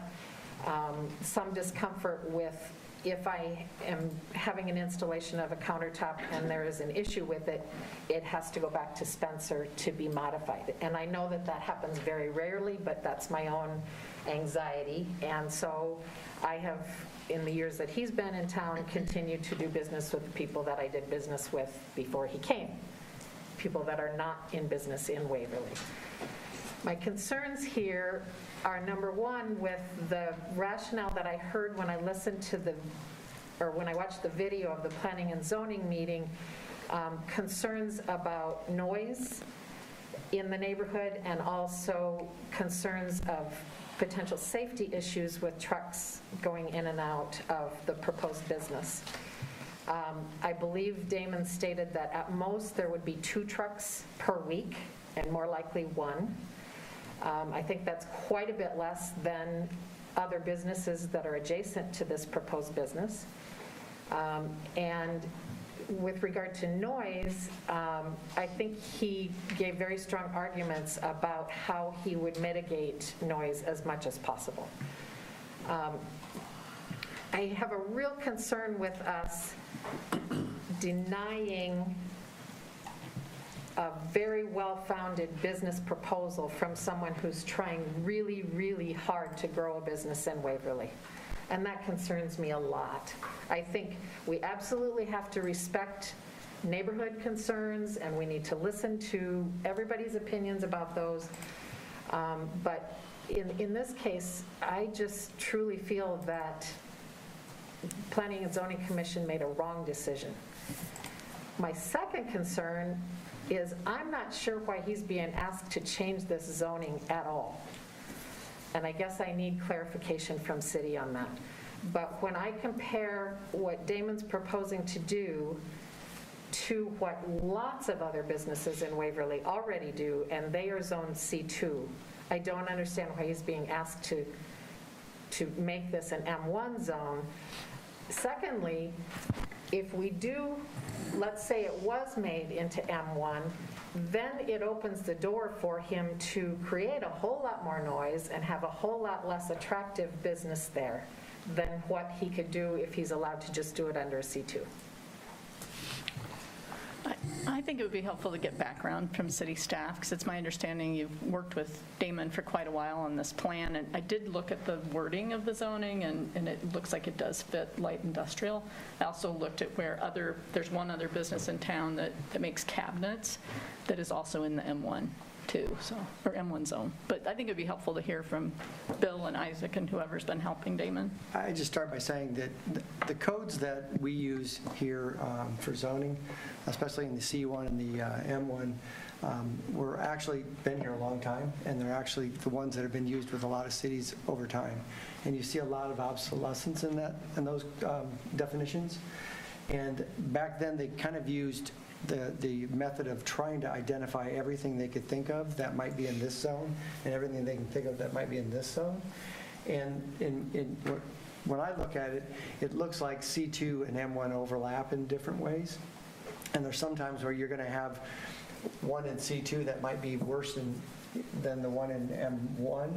some discomfort with if I am having an installation of a countertop and there is an issue with it, it has to go back to Spencer to be modified. And I know that that happens very rarely, but that's my own anxiety. And so I have, in the years that he's been in town, continued to do business with the people that I did business with before he came, people that are not in business in Waverly. My concerns here are, number one, with the rationale that I heard when I listened to when I watched the video of the Planning and Zoning meeting, concerns about noise in the neighborhood and also concerns of potential safety issues with trucks going in and out of the proposed business. I believe Damon stated that at most there would be 2 trucks per week and more likely 1. I think that's quite a bit less than other businesses that are adjacent to this proposed business. And with regard to noise, I think he gave very strong arguments about how he would mitigate noise as much as possible. I have a real concern with us denying a very well-founded business proposal from someone who's trying really, really hard to grow a business in Waverly. And that concerns me a lot. I think we absolutely have to respect neighborhood concerns, and we need to listen to everybody's opinions about those. But in this case, I just truly feel that Planning and Zoning Commission made a wrong decision. My second concern is I'm not sure why he's being asked to change this zoning at all. And I guess I need clarification from city on that. But when I compare what Damon's proposing to do to what lots of other businesses in Waverly already do, and they are zoned C2, I don't understand why he's being asked to make this an M1 zone. Secondly, if we do, let's say it was made into M1, then it opens the door for him to create a whole lot more noise and have a whole lot less attractive business there than what he could do if he's allowed to just do it under a C2. I think it would be helpful to get background from city staff, because it's my understanding you've worked with Damon for quite a while on this plan, and I did look at the wording of the zoning, and it looks like it does fit light industrial. I also looked at where there's one other business in town that makes cabinets that is also in the M1 too, or M1 zone. But I think it would be helpful to hear from Bill and Isaac and whoever's been helping Damon. I just start by saying that the codes that we use here for zoning, especially in the C1 and the M1, were actually been here a long time, and they're actually the ones that have been used with a lot of cities over time. And you see a lot of obsolescence in those definitions. And back then, they kind of used the method of trying to identify everything they could think of that might be in this zone and everything they can think of that might be in this zone. And when I look at it, it looks like C2 and M1 overlap in different ways. And there's sometimes where you're going to have one in C2 that might be worse than the one in M1.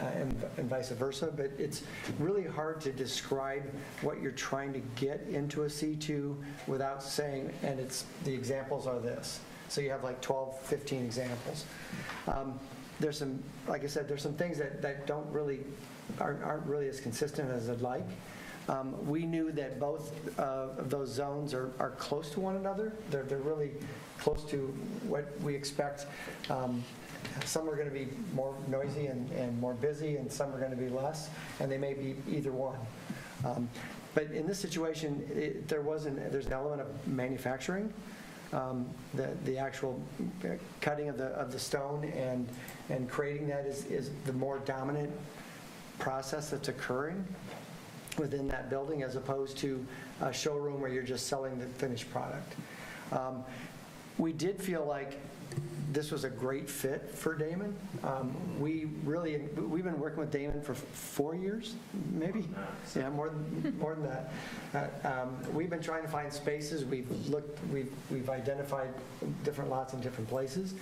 And vice versa, but it's really hard to describe what you're trying to get into a C2 without saying, and the examples are this. So you have like 12, 15 examples. There's some, like I said, there's some things that aren't really as consistent as I'd like. We knew that both of those zones are close to one another. They're really close to what we expect. Some are going to be more noisy and more busy, and some are going to be less, and they may be either one. But in this situation, there's an element of manufacturing. The actual cutting of the stone and creating that is the more dominant process that's occurring within that building, as opposed to a showroom where you're just selling the finished product. We did feel like this was a great fit for Damon. We've been working with Damon for 4 years, maybe. Yeah, more than that. We've been trying to find spaces. We've identified different lots in different places,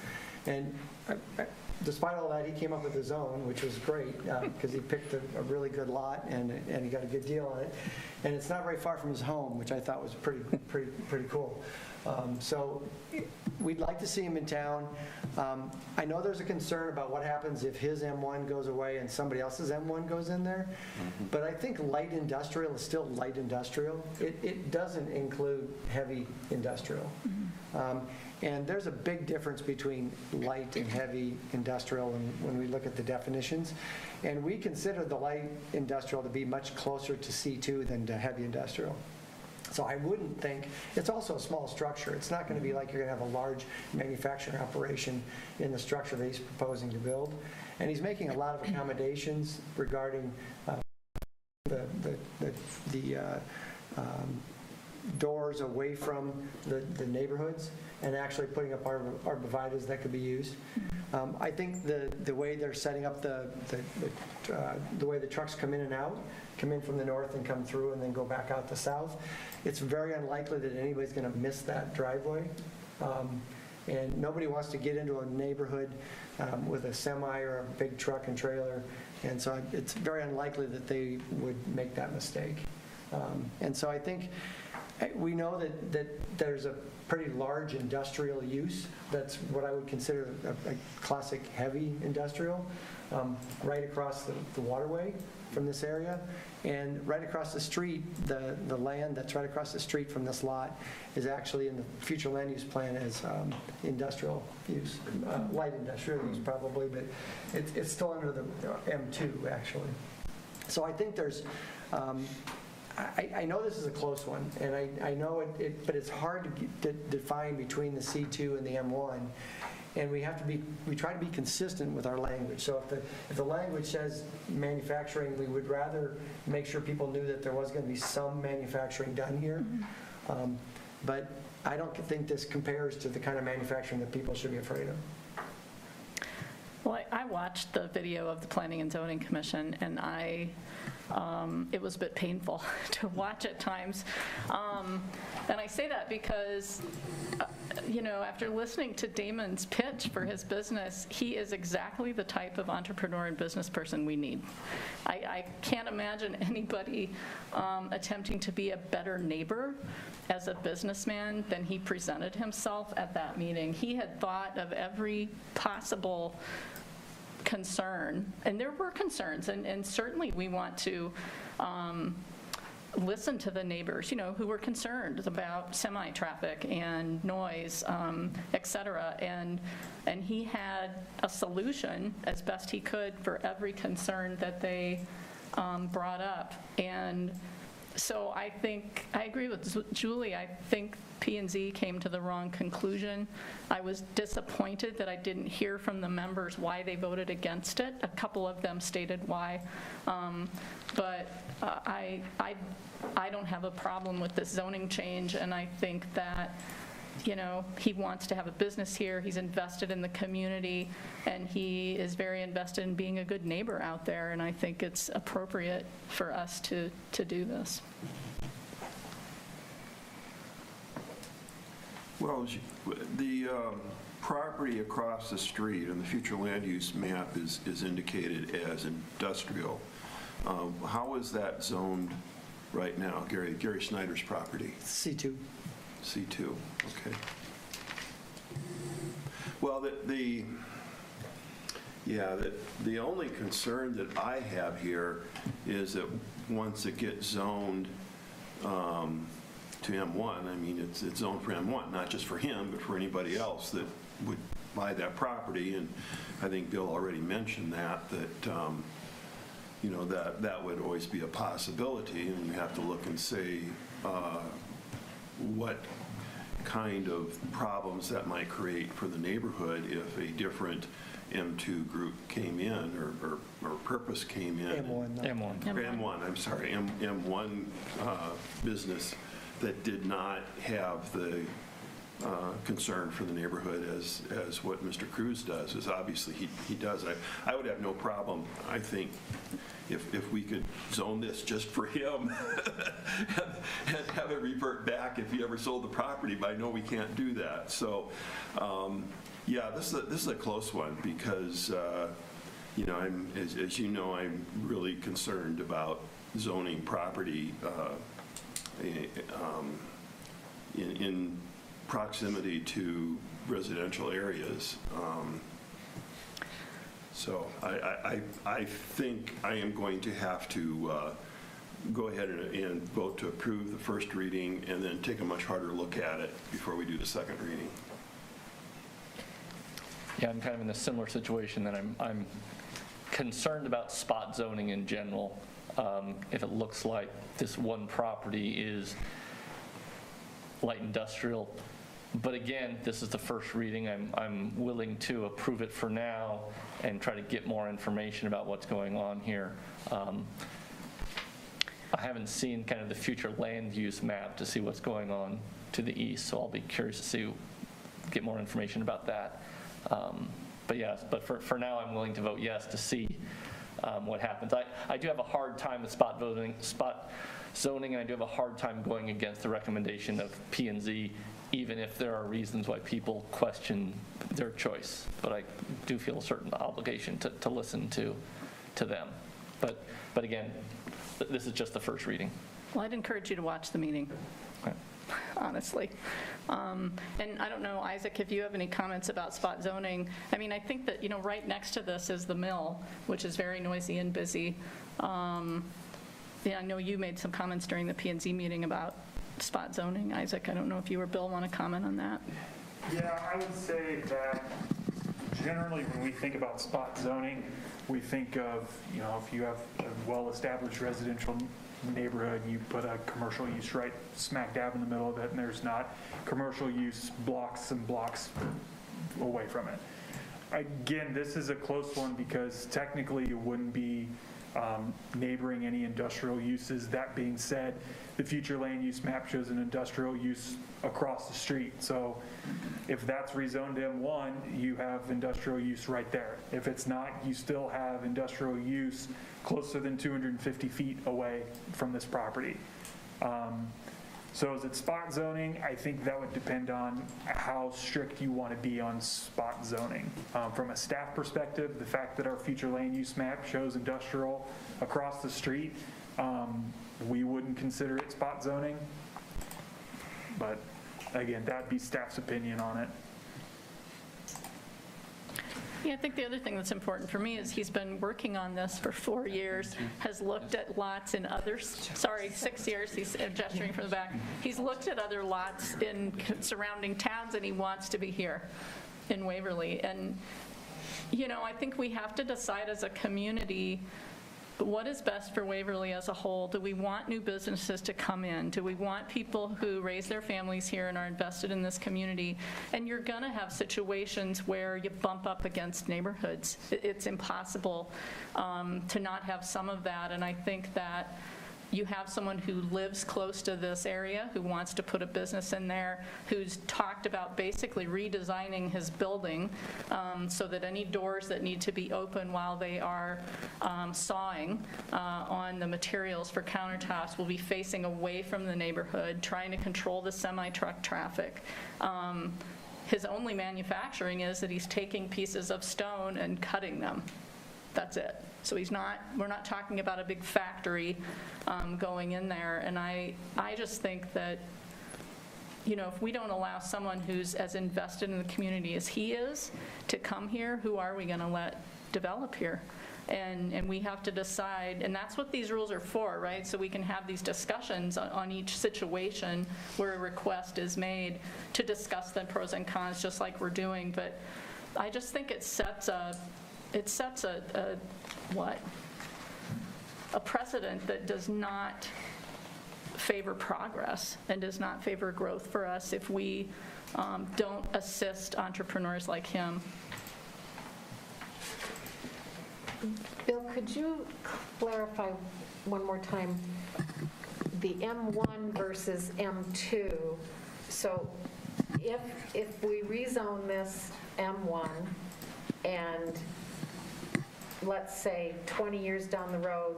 and despite all that, he came up with his own, which was great because he picked a really good lot and he got a good deal on it. And it's not very far from his home, which I thought was pretty cool. So we'd like to see him in town. I know there's a concern about what happens if his M1 goes away and somebody else's M1 goes in there, but I think light industrial is still light industrial. It doesn't include heavy industrial. And there's a big difference between light and heavy industrial when we look at the definitions. And we consider the light industrial to be much closer to C2 than to heavy industrial. So I wouldn't think, it's also a small structure. It's not going to be like you're going to have a large manufacturing operation in the structure that he's proposing to build. And he's making a lot of accommodations regarding the doors away from the neighborhoods and actually putting up arborvitaes that could be used. I think the way they're setting up the way the trucks come in and out, come in from the north and come through and then go back out the south, it's very unlikely that anybody's going to miss that driveway. And nobody wants to get into a neighborhood with a semi or a big truck and trailer. And so it's very unlikely that they would make that mistake. And so I think we know that there's a pretty large industrial use. That's what I would consider a classic heavy industrial, right across the waterway from this area. And right across the street, the land that's right across the street from this lot is actually in the future land use plan as industrial use, light industrial use probably, but it's still under the M2 actually. So I think there's, I know this is a close one, and I know but it's hard to define between the C2 and the M1, and we try to be consistent with our language. So if the language says manufacturing, we would rather make sure people knew that there was going to be some manufacturing done here. But I don't think this compares to the kind of manufacturing that people should be afraid of. Well, I watched the video of the Planning and Zoning Commission, and it was a bit painful to watch at times. And I say that because, after listening to Damon's pitch for his business, he is exactly the type of entrepreneur and business person we need. I can't imagine anybody attempting to be a better neighbor as a businessman than he presented himself at that meeting. He had thought of every possible concern, and there were concerns, and certainly we want to listen to the neighbors, who were concerned about semi-traffic and noise, et cetera, and he had a solution as best he could for every concern that they brought up. And So I agree with Julie. I think P&Z came to the wrong conclusion. I was disappointed that I didn't hear from the members why they voted against it. A couple of them stated why. But I don't have a problem with this zoning change, and I think that, you know, he wants to have a business here, he's invested in the community, and he is very invested in being a good neighbor out there, and I think it's appropriate for us to do this. Well, the property across the street on the future land use map is indicated as industrial. How is that zoned right now, Gary Schneider's property? C2. C2, okay. Well, the only concern that I have here is that once it gets zoned to M1, I mean, it's zoned for M1, not just for him, but for anybody else that would buy that property. And I think Bill already mentioned that you know, that would always be a possibility, and you have to look and say what kind of problems that might create for the neighborhood if a different M2 group came in or Purpose came in. M1, I'm sorry, M1 business that did not have the concern for the neighborhood as what Mr. Cruz does, is obviously he does. I would have no problem, I think, if we could zone this just for him and have it revert back if he ever sold the property, but I know we can't do that. So yeah, this is a close one because you know, as you know, I'm really concerned about zoning property in proximity to residential areas. So I think I am going to have to go ahead and vote to approve the first reading and then take a much harder look at it before we do the second reading. Yeah, I'm kind of in a similar situation that I'm concerned about spot zoning in general. If it looks like this one property is light industrial, but again, this is the first reading. I'm willing to approve it for now and try to get more information about what's going on here. I haven't seen kind of the future land use map to see what's going on to the east, so I'll be curious to get more information about that. But yes, but for now, I'm willing to vote yes to see what happens. I do have a hard time with spot zoning, and I do have a hard time going against the recommendation of P&Z, even if there are reasons why people question their choice. But I do feel a certain obligation to listen to them. But again, this is just the first reading. Well, I'd encourage you to watch the meeting. Okay. Honestly. And I don't know, Isaac, if you have any comments about spot zoning. I mean, I think that, you know, right next to this is the mill, which is very noisy and busy. Yeah, I know you made some comments during the P&Z meeting about spot zoning. Isaac, I don't know if you or Bill want to comment on that. Yeah, I would say that generally when we think about spot zoning, we think of, you know, if you have a well-established residential neighborhood, you put a commercial use right smack dab in the middle of it, and there's not commercial use blocks and blocks away from it. Again, this is a close one because technically it wouldn't be neighboring any industrial uses. That being said, the future land use map shows an industrial use across the street. So if that's rezoned to M1, you have industrial use right there. If it's not, you still have industrial use closer than 250 feet away from this property. So is it spot zoning? I think that would depend on how strict you want to be on spot zoning. From a staff perspective, the fact that our future land use map shows industrial across the street, we wouldn't consider it spot zoning. But again, that'd be staff's opinion on it. Yeah, I think the other thing that's important for me is he's been working on this for 4 years, has looked at lots in other, 6 years, he's gesturing from the back. He's looked at other lots in surrounding towns, and he wants to be here in Waverly. And, you know, I think we have to decide as a community But what is best for Waverly as a whole? Do we want new businesses to come in? Do we want people who raise their families here and are invested in this community? And you're going to have situations where you bump up against neighborhoods. It's impossible to not have some of that, and I think that you have someone who lives close to this area, who wants to put a business in there, who's talked about basically redesigning his building so that any doors that need to be open while they are sawing on the materials for countertops will be facing away from the neighborhood, trying to control the semi-truck traffic. His only manufacturing is that he's taking pieces of stone and cutting them. That's it. So we're not talking about a big factory going in there. And I just think that, if we don't allow someone who's as invested in the community as he is to come here, who are we going to let develop here? And we have to decide, and that's what these rules are for, right? So we can have these discussions on each situation where a request is made to discuss the pros and cons, just like we're doing. But I just think it sets a precedent that does not favor progress and does not favor growth for us if we don't assist entrepreneurs like him. Bill, could you clarify one more time the M1 versus M2? So if we rezone this M1 and let's say 20 years down the road,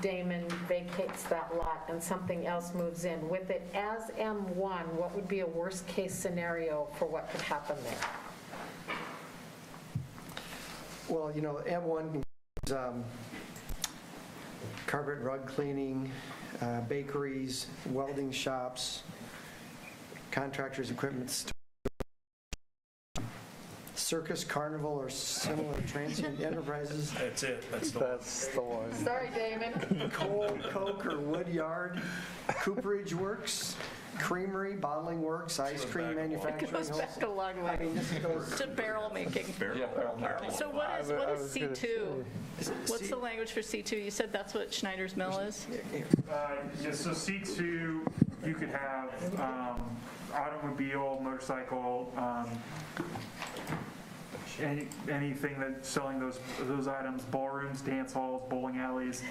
Damon vacates that lot and something else moves in. With it as M1, what would be a worst-case scenario for what could happen there? Well, M1 is carpet and rug cleaning, bakeries, welding shops, contractors' equipment stores, circus, carnival, or similar transient enterprises. That's it. That's the one. Sorry, Damon. Coal, coke, or wood yard, cooperage works, creamery, bottling works, ice cream manufacturing. It goes back a long way. I mean, this goes to barrel making. So what is C2? What's the language for C2? You said that's what Schneider's Mill is? Yeah, so C2, you could have automobile, motorcycle, anything that's selling those items, ballrooms, dance halls, bowling alleys,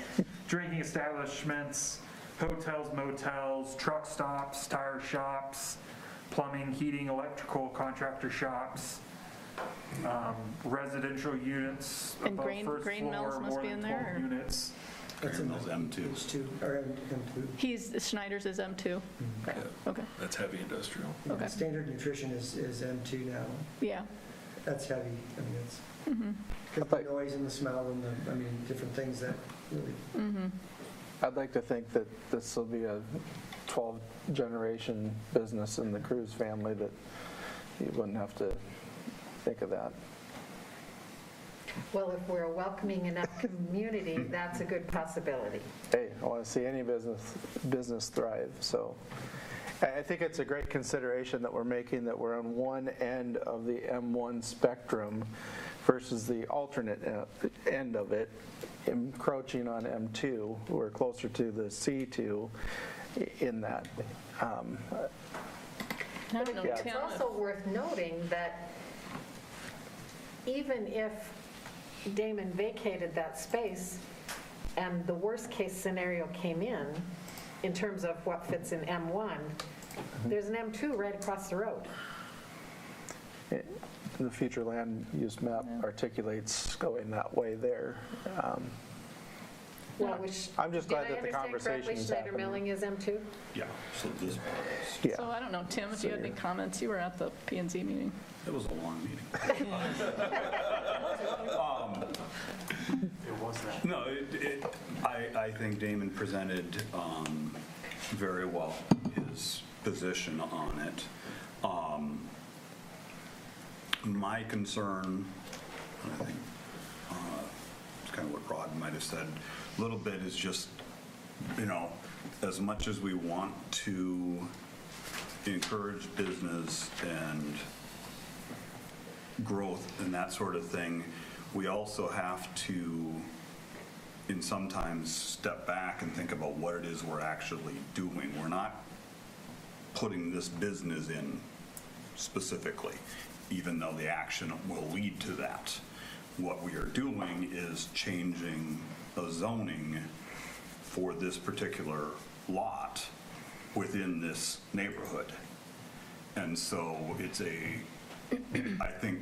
drinking establishments, hotels, motels, truck stops, tire shops, plumbing, heating, electrical contractor shops, residential units And above first grain mills floor, must more be than in 12 there, or? units. That's in Mills M2. M2. Schneider's is M2. Okay. That's heavy industrial. Okay. Standard nutrition is M2 now. Yeah. That's heavy. I mean, it's because the noise and the smell and different things that really. I'd like to think that this will be a 12-generation business in the Cruz family, that you wouldn't have to think of that. Well, if we're a welcoming enough community, that's a good possibility. Hey, I want to see any business thrive. So I think it's a great consideration that we're making, that we're on one end of the M1 spectrum versus the alternate end of it, encroaching on M2. We're closer to the C2 in that. It's also worth noting that even if Damon vacated that space and the worst-case scenario came in terms of what fits in M1, there's an M2 right across the road. The future land use map articulates going that way there. I'm just glad that the conversation is Schneider Milling is M2? Yeah. So this Yeah. So I don't know, Tim, if you had any comments, you were at the P&Z meeting. It was a long meeting. It was that. No, I think Damon presented very well his position on it. My concern, I think, it's kind of what Rod might have said a little bit, is just, as much as we want to encourage business and growth and that sort of thing, we also have to and sometimes step back and think about what it is we're actually doing. We're not putting this business in specifically, even though the action will lead to that. What we are doing is changing the zoning for this particular lot within this neighborhood. And so it's I think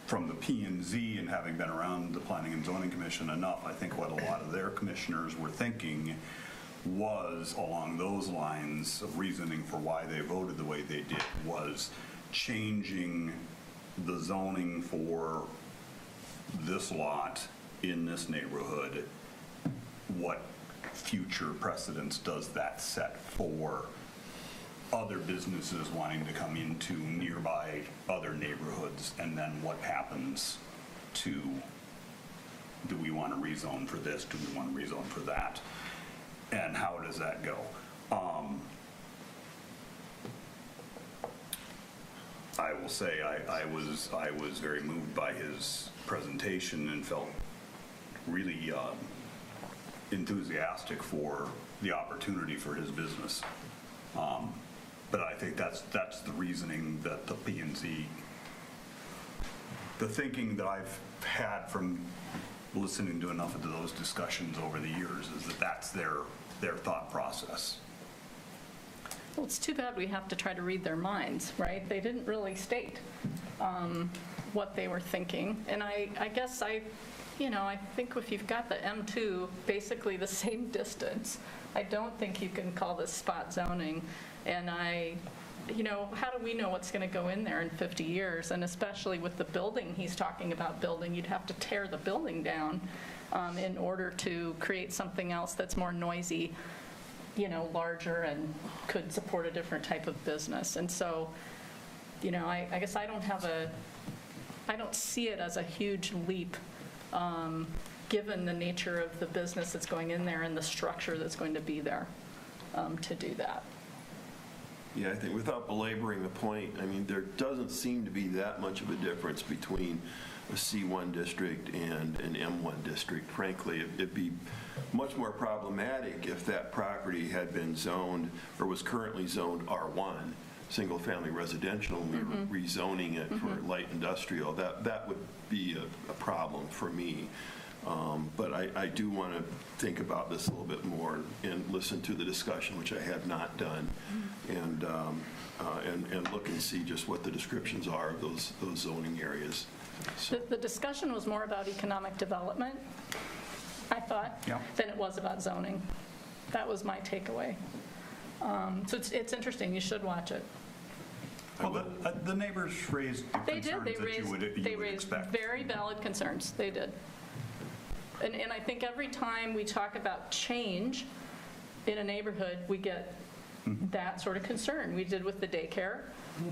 from the P&Z and having been around the Planning and Zoning Commission enough, I think what a lot of their commissioners were thinking was along those lines of reasoning for why they voted the way they did, was changing the zoning for this lot in this neighborhood. What future precedence does that set for other businesses wanting to come into nearby other neighborhoods? And then what happens to, do we want to rezone for this? Do we want to rezone for that? And how does that go? I will say I was very moved by his presentation and felt really enthusiastic for the opportunity for his business. But I think that's the reasoning that the P&Z, the thinking that I've had from listening to enough of those discussions over the years is that that's their thought process. Well, it's too bad we have to try to read their minds, right? They didn't really state what they were thinking. And I guess I think if you've got the M2 basically the same distance, I don't think you can call this spot zoning. And how do we know what's going to go in there in 50 years? And especially with the building he's talking about building, you'd have to tear the building down in order to create something else that's more noisy, larger and could support a different type of business. And so, I guess I don't see it as a huge leap given the nature of the business that's going in there and the structure that's going to be there to do that. Yeah, I think without belaboring the point, I mean, there doesn't seem to be that much of a difference between a C1 district and an M1 district. Frankly, it'd be much more problematic if that property had been zoned or was currently zoned R1, single-family residential, and we were rezoning it for light industrial. That would be a problem for me. But I do want to think about this a little bit more and listen to the discussion, which I have not done, and look and see just what the descriptions are of those zoning areas. So. The discussion was more about economic development, I thought, than it was about zoning. That was my takeaway. So it's interesting. You should watch it. Well, the neighbors raised the concerns that you would expect. They raised very valid concerns. They did. And I think every time we talk about change in a neighborhood, we get that sort of concern. We did with the daycare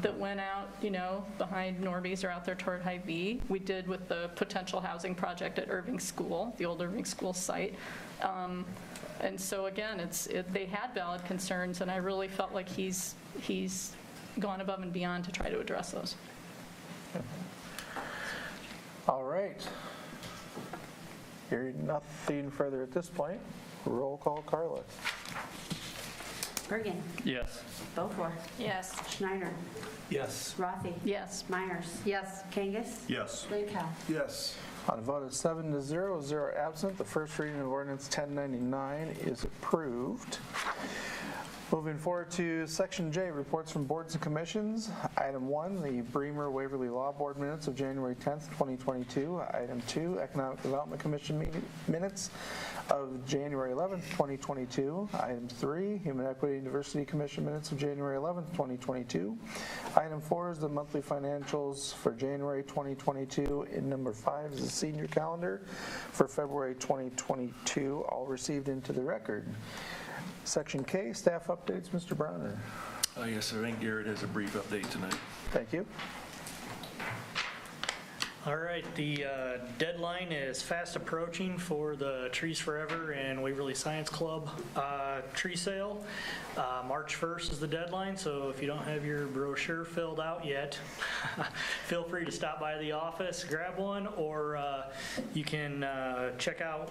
that went out, behind Norby's or out there toward Hy-Vee. We did with the potential housing project at Irving School, the old Irving School site. And so again, they had valid concerns, and I really felt like he's gone above and beyond to try to address those. All right. Hearing nothing further at this point, roll call, Carla. Birgen. Yes. Beaufore. Yes. Schneider. Yes. Rathe. Yes. Myers. Yes. Kangas. Yes. Drenkow. Yes. On a vote of 7-0, 0 absent, the first reading of ordinance 1099 is approved. Moving forward to Section J, reports from boards and commissions. Item 1, the Bremer Waverly Law Board minutes of January 10th, 2022. Item 2, Economic Development Commission minutes of January 11th, 2022. Item 3, Human Equity and Diversity Commission minutes of January 11th, 2022. Item 4 is the monthly financials for January 2022. And number 5 is the senior calendar for February 2022, all received into the record. Section K, staff updates. Mr. Browner. Yes, I think Garrett has a brief update tonight. Thank you. All right, the deadline is fast approaching for the Trees Forever and Waverly Science Club tree sale. March 1st is the deadline, so if you don't have your brochure filled out yet, feel free to stop by the office, grab one, or you can check out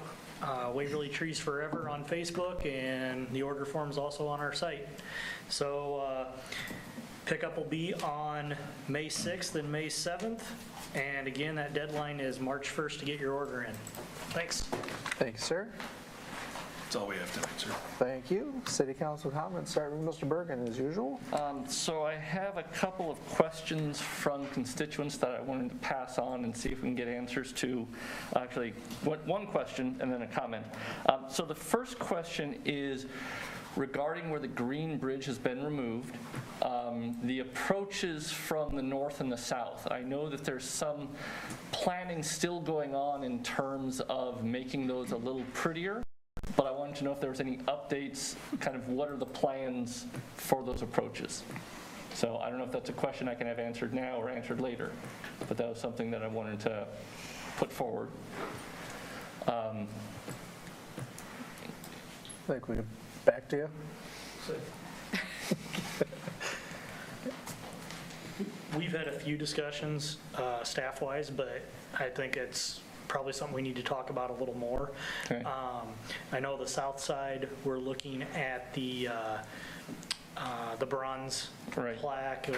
Waverly Trees Forever on Facebook, and the order form is also on our site. So pickup will be on May 6th and May 7th. And again, that deadline is March 1st to get your order in. Thanks. Thank you, sir. That's all we have tonight, sir. Thank you. City Council comments, starting with Mr. Birgen as usual. So I have a couple of questions from constituents that I wanted to pass on and see if we can get answers to. Actually, one question and then a comment. So the first question is regarding where the Green Bridge has been removed, the approaches from the north and the south. I know that there's some planning still going on in terms of making those a little prettier, but I wanted to know if there was any updates, kind of what are the plans for those approaches? So I don't know if that's a question I can have answered now or answered later, but that was something that I wanted to put forward. I think we can back to you. We've had a few discussions staff-wise, but I think it's probably something we need to talk about a little more. Okay. I know the south side, we're looking at the bronze plaque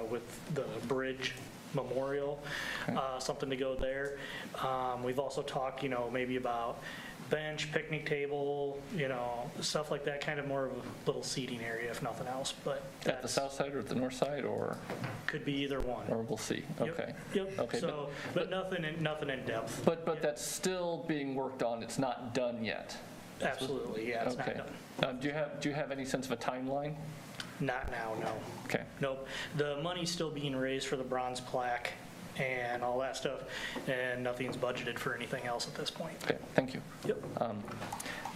with the bridge memorial, something to go there. We've also talked, maybe about bench, picnic table, stuff like that, kind of more of a little seating area, if nothing else. But at the south side or at the north side, or could be either one. Or we'll see. Okay. Yep. Okay. So, but nothing in depth. But that's still being worked on. It's not done yet. Absolutely. Yeah. It's okay. not done. Do you have any sense of a timeline? Not now. No. Okay. Nope. The money's still being raised for the bronze plaque and all that stuff, and nothing's budgeted for anything else at this point. Okay, thank you. Yep.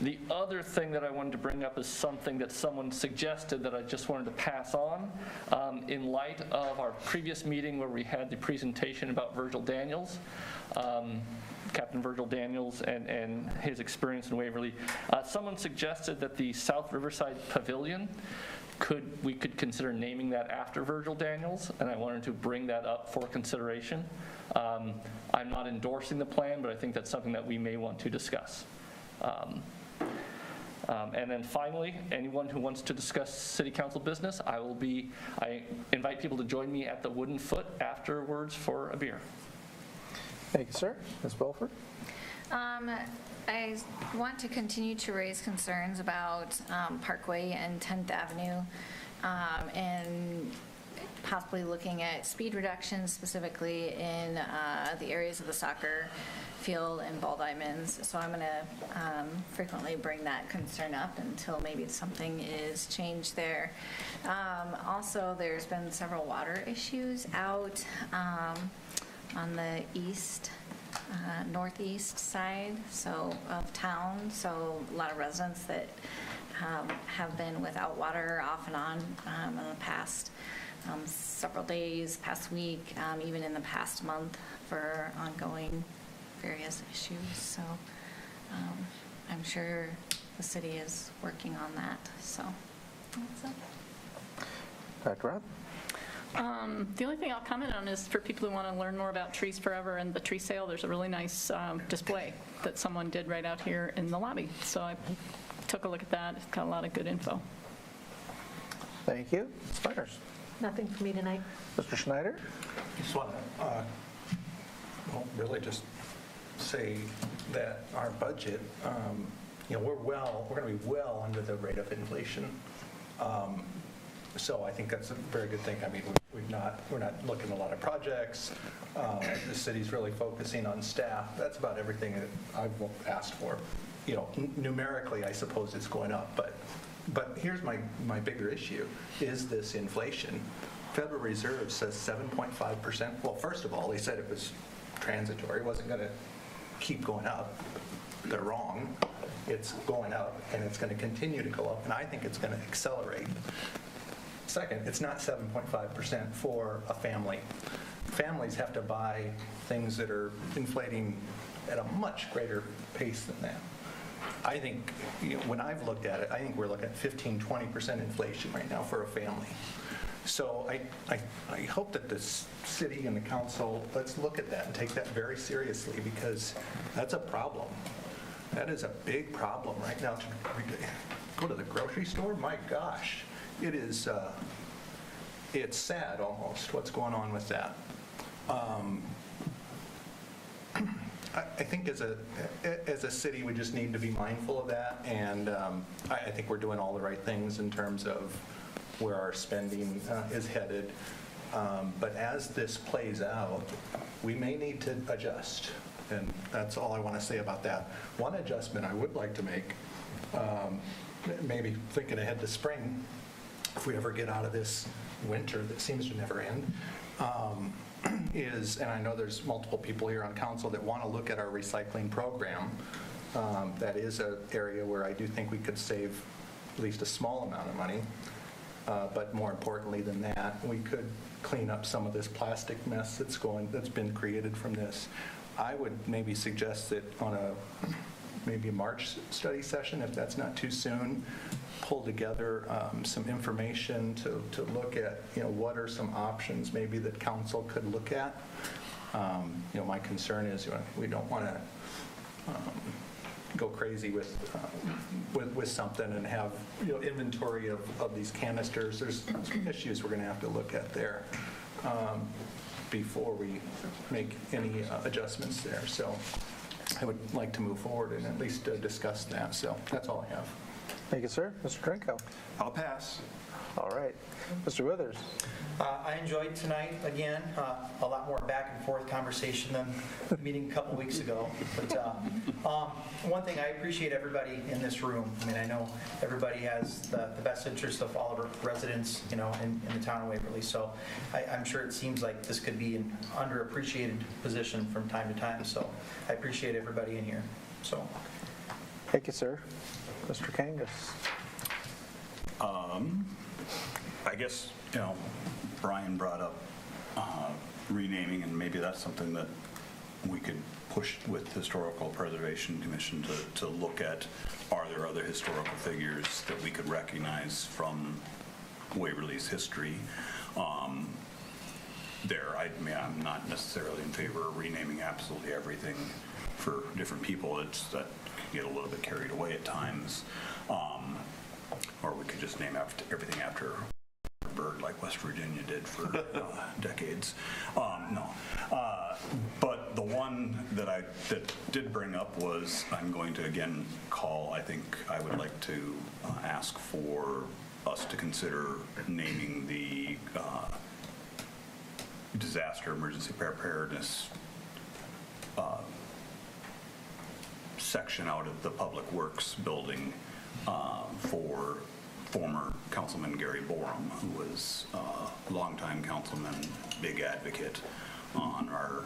The other thing that I wanted to bring up is something that someone suggested that I just wanted to pass on. In light of our previous meeting where we had the presentation about Virgil Daniels, Captain Virgil Daniels and his experience in Waverly, someone suggested that the South Riverside Pavilion, we could consider naming that after Virgil Daniels, and I wanted to bring that up for consideration. I'm not endorsing the plan, but I think that's something that we may want to discuss. And then finally, anyone who wants to discuss city council business, I invite people to join me at the Wooden Foot afterwards for a beer. Thank you, sir. Ms. Belford? I want to continue to raise concerns about Parkway and 10th Avenue and possibly looking at speed reductions specifically in the areas of the soccer field and ball diamonds. So I'm going to frequently bring that concern up until maybe something is changed there. Also, there's been several water issues out on the northeast side of town, so a lot of residents that have been without water off and on in the past several days, past week, even in the past month for ongoing various issues. So I'm sure the city is working on that. So that's it. Dr. Rathe? The only thing I'll comment on is for people who want to learn more about Trees Forever and the tree sale, there's a really nice display that someone did right out here in the lobby. So I took a look at that. It's got a lot of good info. Thank you. Ms. Meyers? Nothing for me tonight. Mr. Schneider? I just want to really just say that our budget, we're going to be well under the rate of inflation. So I think that's a very good thing. I mean, we're not looking at a lot of projects. The city's really focusing on staff. That's about everything that I've asked for. Numerically, I suppose it's going up, but here's my bigger issue, is this inflation. Federal Reserve says 7.5%. Well, first of all, they said it was transitory. It wasn't going to keep going up. They're wrong. It's going up, and it's going to continue to go up, and I think it's going to accelerate. Second, it's not 7.5% for a family. families have to buy things that are inflating at a much greater pace than that. I think, when I've looked at it, I think we're looking at 15-20% inflation right now for a family. So I hope that the city and the council, let's look at that and take that very seriously, because that's a problem. That is a big problem right now. To go to the grocery store, my gosh, it is, it's sad almost what's going on with that. I think as a city, we just need to be mindful of that, and I think we're doing all the right things in terms of where our spending is headed. But as this plays out, we may need to adjust, and that's all I want to say about that. One adjustment I would like to make, maybe thinking ahead to spring, if we ever get out of this winter that seems to never end, is, and I know there's multiple people here on council that want to look at our recycling program. That is an area where I do think we could save at least a small amount of money. But more importantly than that, we could clean up some of this plastic mess that's been created from this. I would maybe suggest that on maybe a March study session, if that's not too soon, pull together some information to look at, what are some options maybe that council could look at. My concern is we don't want to go crazy with something and have inventory of these canisters. There's some issues we're going to have to look at there before we make any adjustments there. So I would like to move forward and at least discuss that. So that's all I have. Thank you, sir. Mr. Drenkow. I'll pass. All right. Mr. Withers. I enjoyed tonight, again, a lot more back and forth conversation than the meeting a couple weeks ago. But one thing, I appreciate everybody in this room. I mean, I know everybody has the best interest of all of our residents, in the town of Waverly. So I'm sure it seems like this could be an underappreciated position from time to time. So I appreciate everybody in here. So. Thank you, sir. Mr. Kangas. I guess, Brian brought up renaming, and maybe that's something that we could push with Historical Preservation Commission to look at. Are there other historical figures that we could recognize from Waverly's history? I'm not necessarily in favor of renaming absolutely everything for different people. That can get a little bit carried away at times. Or we could just name everything after a bird like West Virginia did for decades. But the one that did bring up was, I'm going to again call, I think I would like to ask for us to consider naming the disaster emergency preparedness section out of the Public Works building for former Councilman Gary Borum, who was a longtime councilman, big advocate on our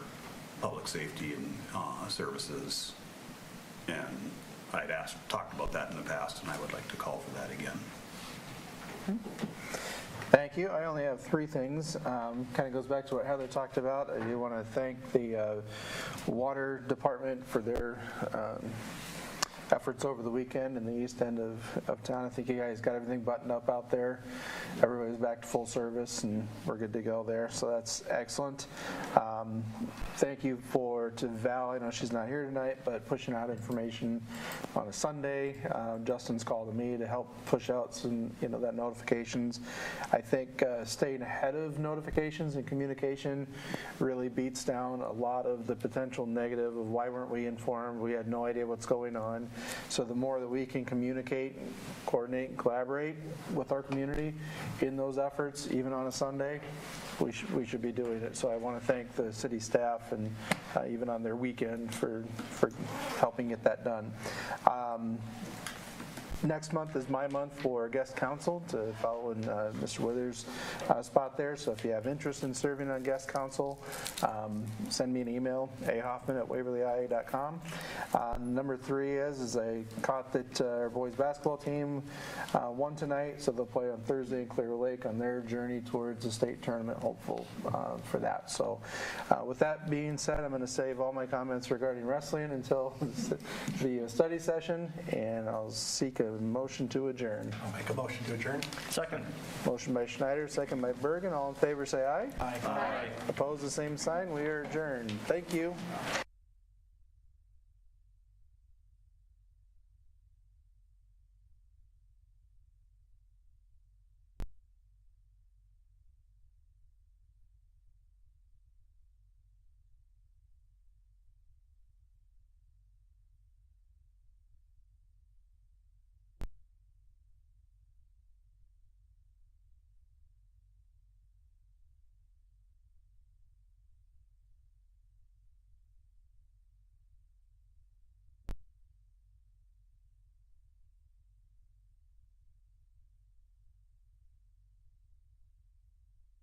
public safety and services. And I'd talked about that in the past, and I would like to call for that again. Thank you. I only have three things. Kind of goes back to what Heather talked about. I do want to thank the Water Department for their efforts over the weekend in the east end of town. I think you guys got everything buttoned up out there. Everybody's back to full service, and we're good to go there, so that's excellent. Thank you to Val. I know she's not here tonight, but pushing out information on a Sunday. Justin's called to me to help push out some, that notifications. I think staying ahead of notifications and communication really beats down a lot of the potential negative of why weren't we informed, we had no idea what's going on. So the more that we can communicate, coordinate, and collaborate with our community in those efforts, even on a Sunday, we should be doing it. So I want to thank the city staff and even on their weekend for helping get that done. Next month is my month for guest council to follow in Mr. Withers' spot there. So if you have interest in serving on guest council, send me an email, ahoffman@waverlyi.com. Number 3 is I caught that our boys basketball team won tonight, so they'll play on Thursday in Clear Lake on their journey towards the state tournament, hopeful for that. So with that being said, I'm going to save all my comments regarding wrestling until the study session, and I'll seek a motion to adjourn. I'll make a motion to adjourn. Second. Motion by Schneider, second by Birgen. All in favor say aye. Aye. Opposed, the same sign. We are adjourned. Thank you.